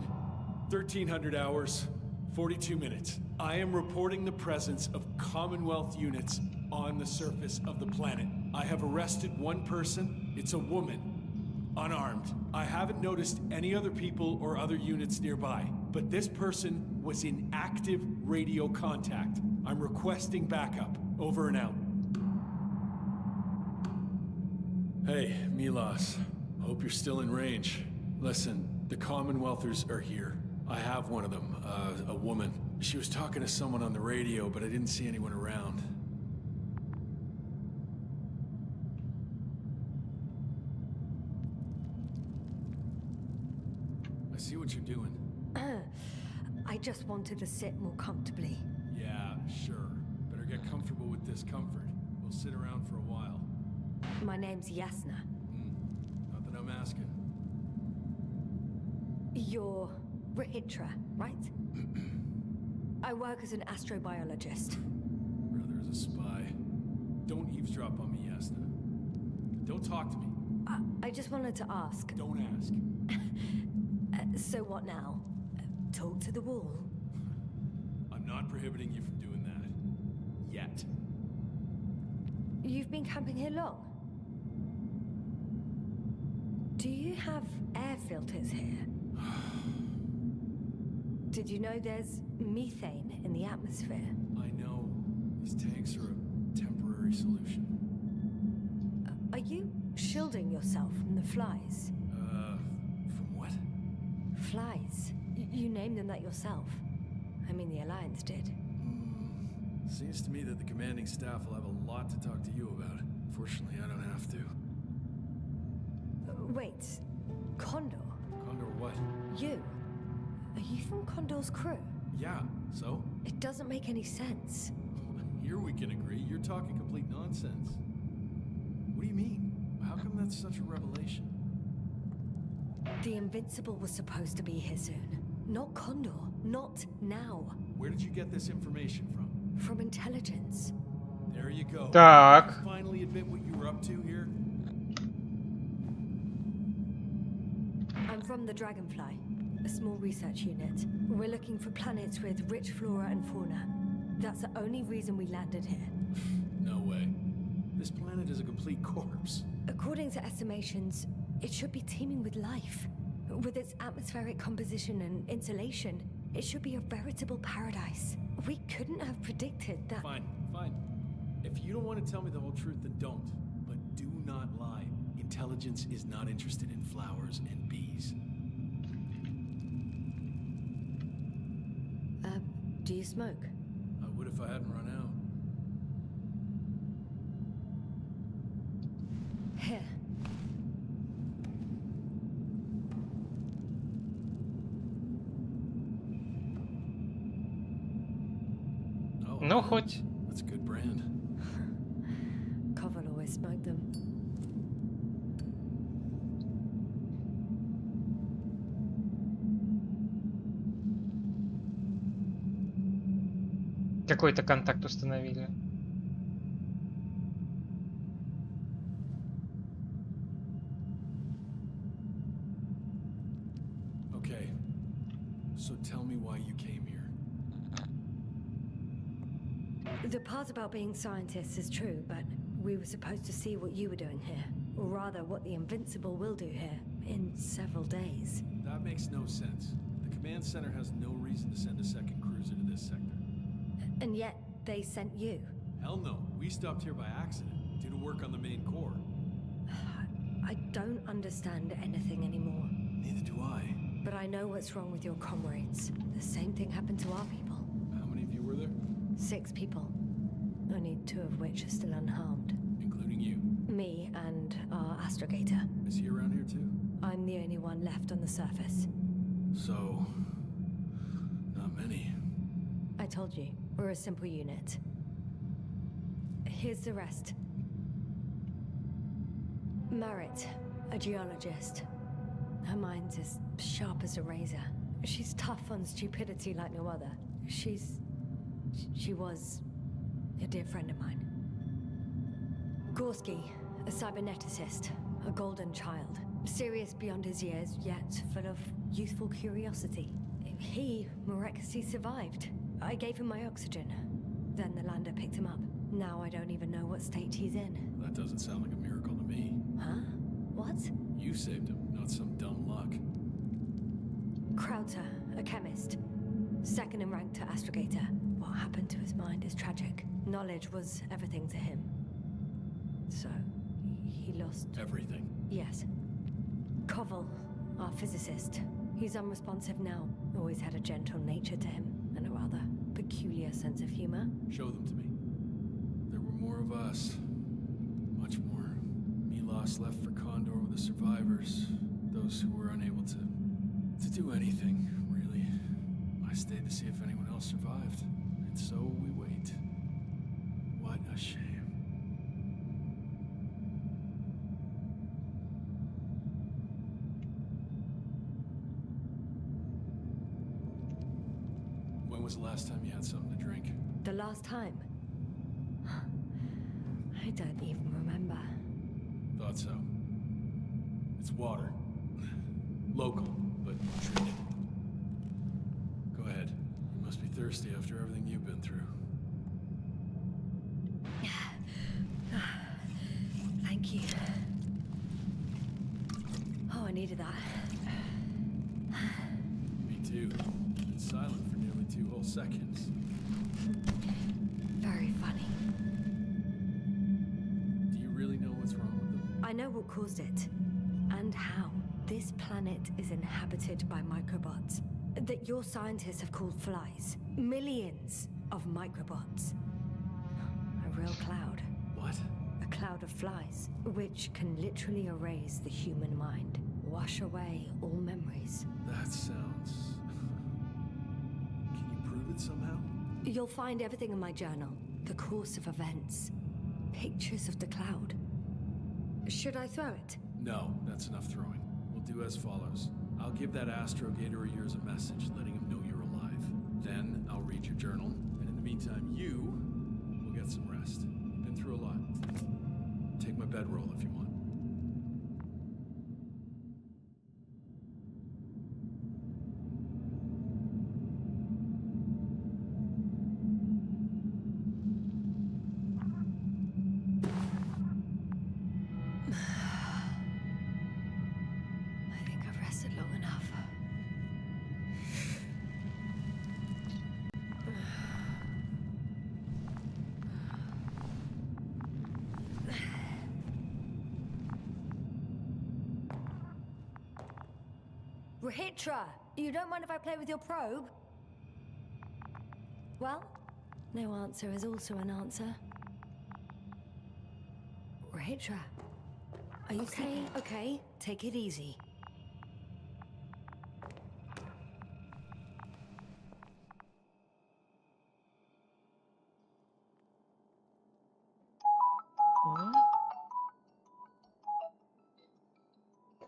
1300 hours, 42 minutes. I am reporting the presence of Commonwealth units on the surface of the planet. I have arrested one person. It's a woman, unarmed. I haven't noticed any other people or other units nearby, but this person was in active radio contact. I'm requesting backup. Over and out. Hey, Milos. Hope you're still in range. Listen, the Commonwealthers are here. I have one of them, a woman. She was talking to someone on the radio, but I didn't see anyone around. I see what you're doing. I just wanted to sit more comfortably. Yeah, sure. Better get comfortable with discomfort. We'll sit around for a while. My name's Yasna. Not that I'm asking. You're Rohitra, right? I work as an astrobiologist. Brother is a spy. Don't eavesdrop on me, Yasna. Don't talk to me. I just wanted to ask. Don't ask. So what now? Talk to the wall? I'm not prohibiting you from doing that. Yet. You've been camping here long? Do you have air filters here? Did you know there's methane in the atmosphere? I know. These tanks are a temporary solution. Are you shielding yourself from the flies? From what? Flies. You named them that yourself. I mean, the Alliance did. Seems to me that the commanding staff will have a lot to talk to you about. Fortunately, I don't have to. Wait, Condor? Condor what? You? Are you from Condor's crew? Yeah, so? It doesn't make any sense. Here we can agree. You're talking complete nonsense. What do you mean? How come that's such a revelation? The Invincible was supposed to be here soon. Not Condor. Not now. Where did you get this information from? From intelligence. There you go. Так. Did you finally admit what you were up to here? I'm from the Dragonfly, a small research unit. We're looking for planets with rich flora and fauna. That's the only reason we landed here. No way. This planet is a complete corpse. According to estimations, it should be teeming with life. With its atmospheric composition and insulation, it should be a veritable paradise. We couldn't have predicted that. Fine, fine. If you don't want to tell me the whole truth, then don't. But do not lie. Intelligence is not interested in flowers and bees. Do you smoke? I would if I hadn't run out. Here. Ну, хоть. That's a good brand. Koval always smoked them. Какой-то контакт установили. Okay. So tell me why you came here. The part about being scientists is true, but we were supposed to see what you were doing here. Or rather, what the Invincible will do here in several days. That makes no sense. The command center has no reason to send a second cruiser to this sector. And yet, they sent you. Hell no. We stopped here by accident, due to work on the main core. I don't understand anything anymore. Neither do I. But I know what's wrong with your comrades. The same thing happened to our people. How many of you were there? 6 people. Only 2 of which are still unharmed. Including you. Me and our astrogator. Is he around here too? I'm the only one left on the surface. So... not many. I told you, we're a simple unit. Here's the rest. Merritt, a geologist. Her mind's as sharp as a razor. She's tough on stupidity like no other. She was a dear friend of mine. Gorski, a cyberneticist, a golden child. Serious beyond his years, yet full of youthful curiosity. He miraculously survived. I gave him my oxygen. Then the lander picked him up. Now I don't even know what state he's in. That doesn't sound like a miracle to me. Huh? What? You saved him, not some dumb luck. Krauter, a chemist. Second in rank to astrogator. What happened to his mind is tragic. Knowledge was everything to him. So, he lost... Everything. Yes. Koval, our physicist. He's unresponsive now. Always had a gentle nature to him, and a rather peculiar sense of humor. Show them to me. There were more of us. Much more. Milos left for Condor with the survivors. Those who were unable to do anything, really. I stayed to see if anyone else survived. And so we wait. What a shame. When was the last time you had something to drink? The last time? I don't even remember. Thought so. It's water. Local, but treated. Go ahead. You must be thirsty after everything you've been through. Thank you. Oh, I needed that. Me too. Been silent for nearly 2 whole seconds. Very funny. Do you really know what's wrong with them? I know what caused it. And how. This planet is inhabited by microbots that your scientists have called flies. Millions of microbots. A real cloud. What? A cloud of flies, which can literally erase the human mind. Wash away all memories. That sounds... Can you prove it somehow? You'll find everything in my journal. The course of events. Pictures of the cloud. Should I throw it? No, that's enough throwing. We'll do as follows. I'll give that astrogator of yours a message letting him know you're alive. Then I'll read your journal, and in the meantime, you will get some rest. You've been through a lot. Take my bedroll if you want. I think I've rested long enough. Rahitra, you don't mind if I play with your probe? Well, no answer is also an answer. Rahitra, are you saying... Okay, take it easy.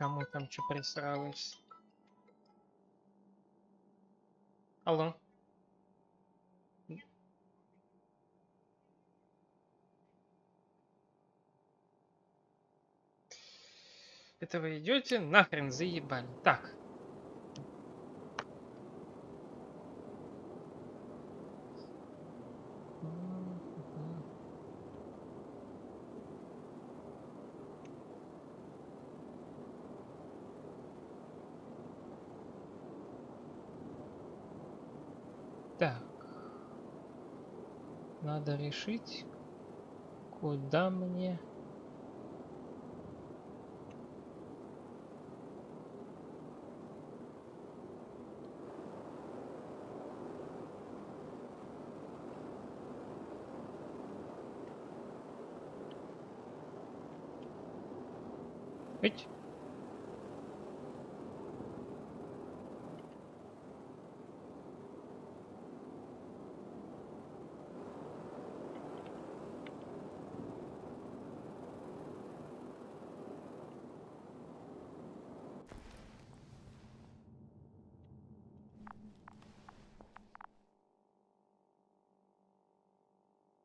кому там что пристраиваешься. Алло. Это вы идете? Нахрен заебали. Так. Так. Надо решить, куда мне... Ведь?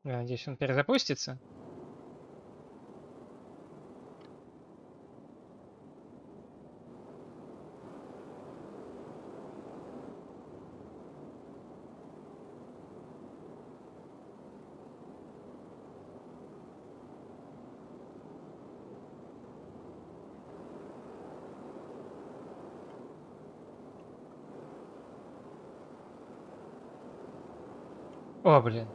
Я надеюсь, он перезапустится. О, блин.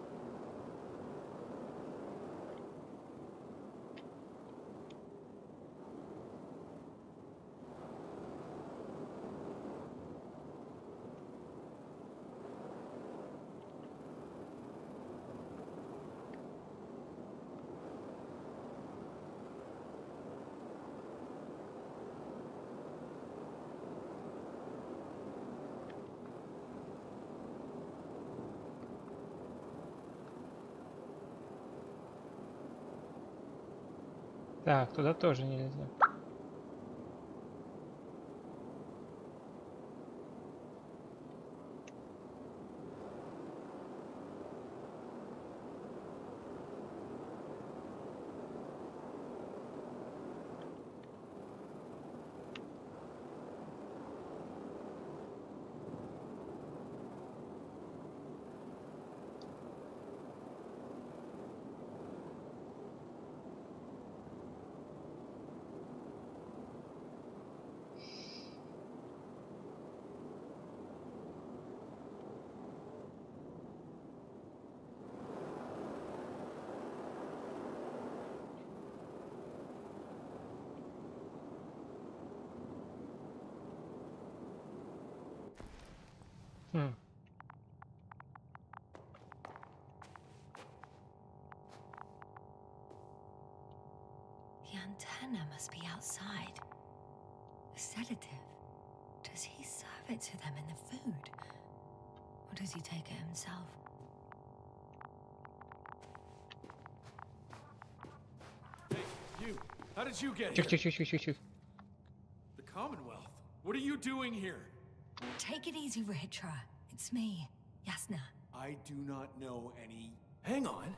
Так, туда тоже нельзя. Хм. The antenna must be outside. A sedative. Does he serve it to them in the food? Or does he take it himself? Hey, you. How did you get Тихо, here? тихо, тихо, тихо, тихо. The Commonwealth. What are you doing here? Take it easy, Ritra. It's me, Yasna. I do not know any... Hang on.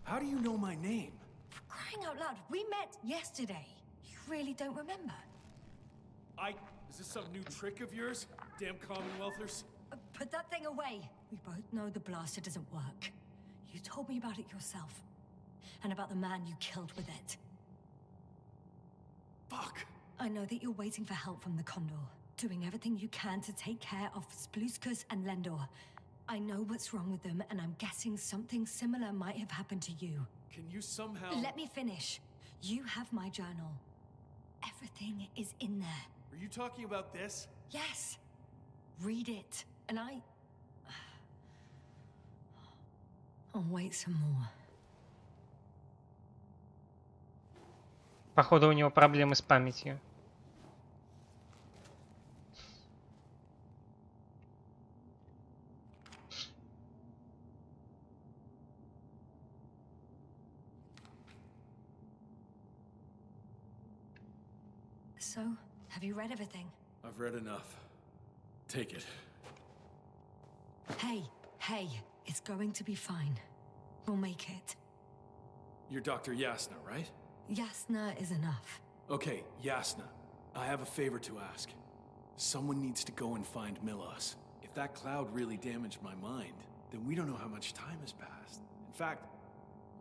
How do you know my name? For crying out loud, we met yesterday. You really don't remember? Is this some new trick of yours? Damn Commonwealthers. Put that thing away. We both know the blaster doesn't work. You told me about it yourself. And about the man you killed with it. Fuck. I know that you're waiting for help from the Condor. Doing everything you can to take care of Spluskus and Lendor. I know what's wrong with them, and I'm guessing something similar might have happened to you. Can you somehow... Let me finish. You have my journal. Everything is in there. Are you talking about this? Yes. Read it. And I'll wait some more. Походу, у него проблемы с памятью. So, Have you read everything? I've read enough. Take it. Hey, it's going to be fine. We'll make it. You're Dr. Yasna, right? Yasna is enough. Okay, Yasna. I have a favor to ask. Someone needs to go and find Milos. If that cloud really damaged my mind, then we don't know how much time has passed. In fact,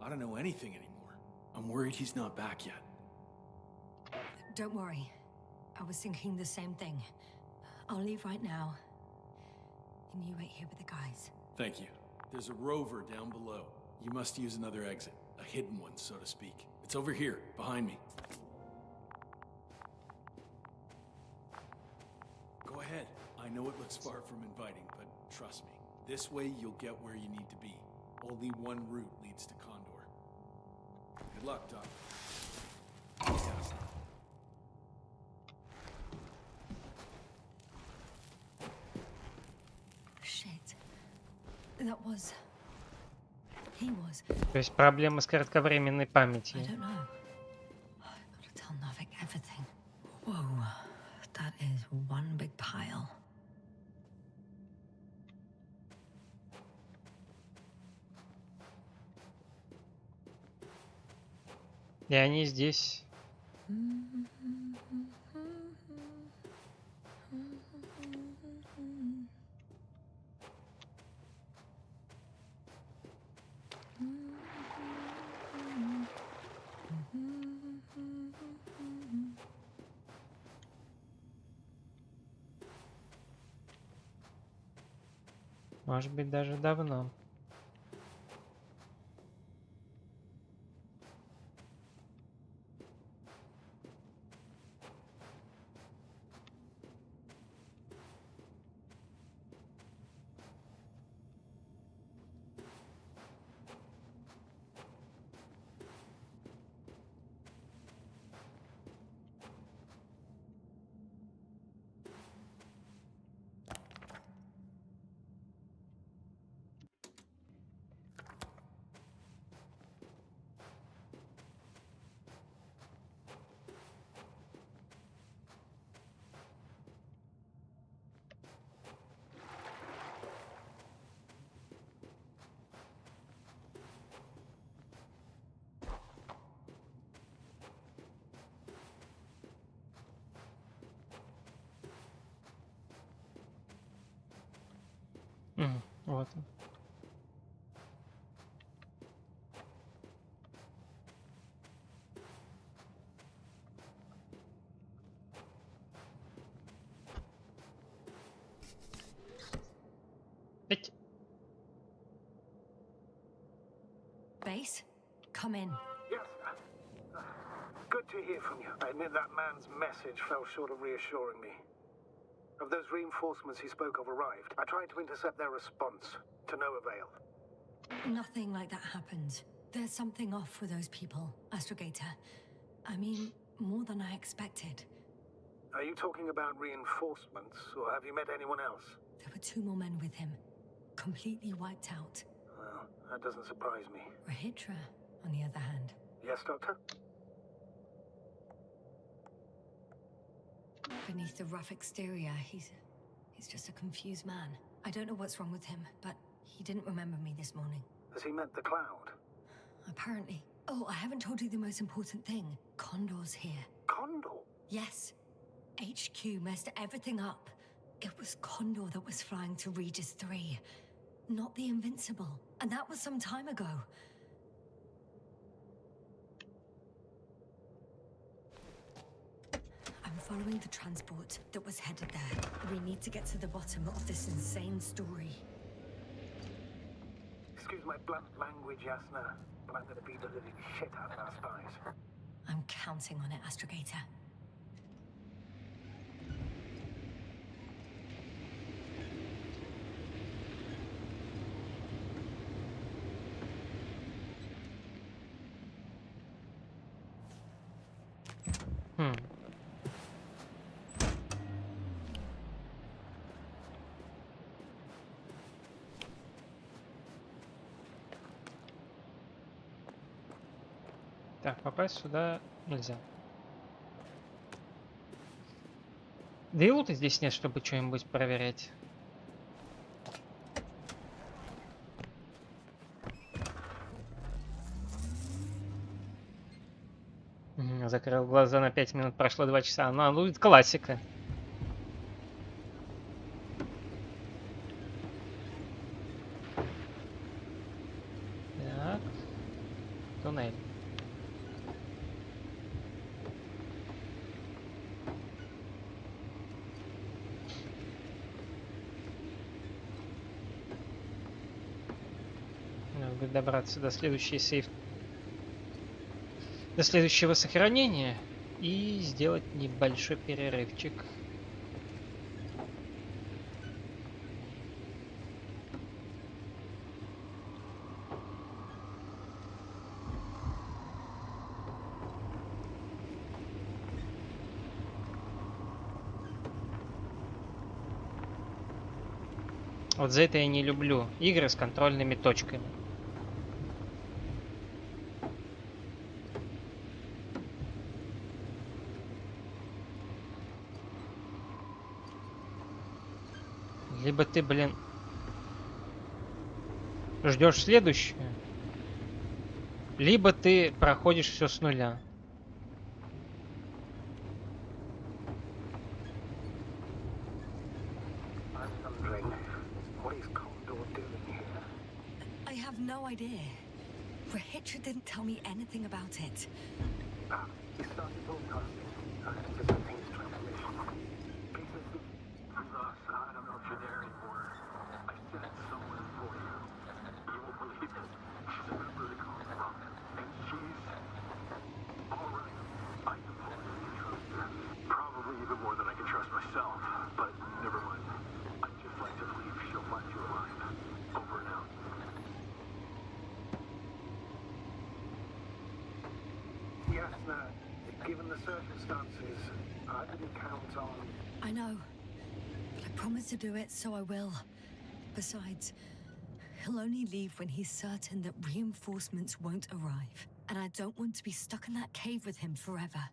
I don't know anything anymore. I'm worried he's not back yet. Don't worry. I was thinking the same thing. I'll leave right now. And you wait here with the guys. Thank you. There's a rover down below. You must use another exit. A hidden one, so to speak. It's over here, behind me. Go ahead. I know it looks far from inviting, but trust me. This way you'll get where you need to be. Only one route leads to Condor. Good luck, Doc. Yes. Shit. That was... He was... То есть проблемы с кратковременной I памятью. don't know. I've got to tell Novik everything. Whoa. That is one big pile. И они здесь. Может быть, даже давно. Вот он. Эть. Base, come in. Yes. Good to hear from you. I admit that man's message fell short of reassuring me. Of those reinforcements he spoke of arrived, I tried to intercept their response, to no avail. Nothing like that happened. There's something off with those people, Astrogator. I mean, more than I expected. Are you talking about reinforcements, or have you met anyone else? There were 2 more men with him, completely wiped out. Well, that doesn't surprise me. Rahitra, on the other hand. Yes, Doctor? Beneath the rough exterior, he's just a confused man. I don't know what's wrong with him, but he didn't remember me this morning. Has he met the cloud? Apparently. Oh, I haven't told you the most important thing. Condor's here. Condor? Yes. HQ messed everything up. It was Condor that was flying to Regis 3, not the Invincible. And that was some time ago. I'm following the transport that was headed there. We need to get to the bottom of this insane story. Excuse my blunt language, Yasna, but I'm going to beat the living shit out of our spies. I'm counting on it, Astrogator. Так, попасть сюда нельзя. Да и лута здесь нет, чтобы что-нибудь проверять. Закрыл глаза на 5 минут, прошло 2 часа. Ну, это классика. Так. Туннель. Надо будет добраться до следующей сейф. До следующего сохранения и сделать небольшой перерывчик. Вот за это я не люблю игры с контрольными точками. Либо ты, блин, ждешь следующее, либо ты проходишь все с нуля. I have no idea. Rahitra didn't tell me anything about it. He started broadcasting. Just I think it's transmission. I don't know if you're there anymore. I sent someone for you. You won't believe it. She's a member of the Commonwealth. And she's alright. I can fully trust her. Probably even more than I can trust myself. But never mind. I'd just like to believe she'll find you alive. Over and out. Yes, no. Given the circumstances, I didn't count on... I know. But I promised to do it, so I will. Besides, he'll only leave when he's certain that reinforcements won't arrive. And I don't want to be stuck in that cave with him forever.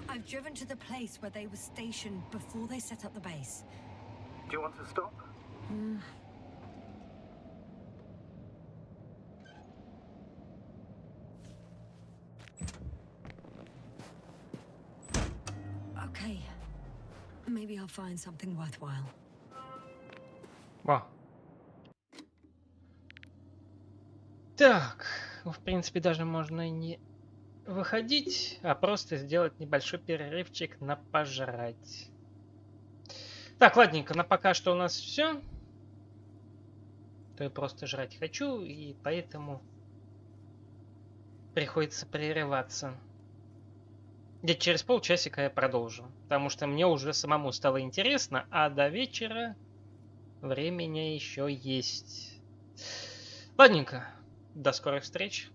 I've driven to the place where they were stationed before they set up the base. Do you want to stop? Okay. Maybe I'll find something worthwhile. Во. Так, в принципе, даже можно и не выходить, а просто сделать небольшой перерывчик на пожрать. Так, ладненько, на пока что у нас все. То я просто жрать хочу, и поэтому приходится прерываться. Где-то через полчасика я продолжу, потому что мне уже самому стало интересно, а до вечера времени еще есть. Ладненько, до скорых встреч.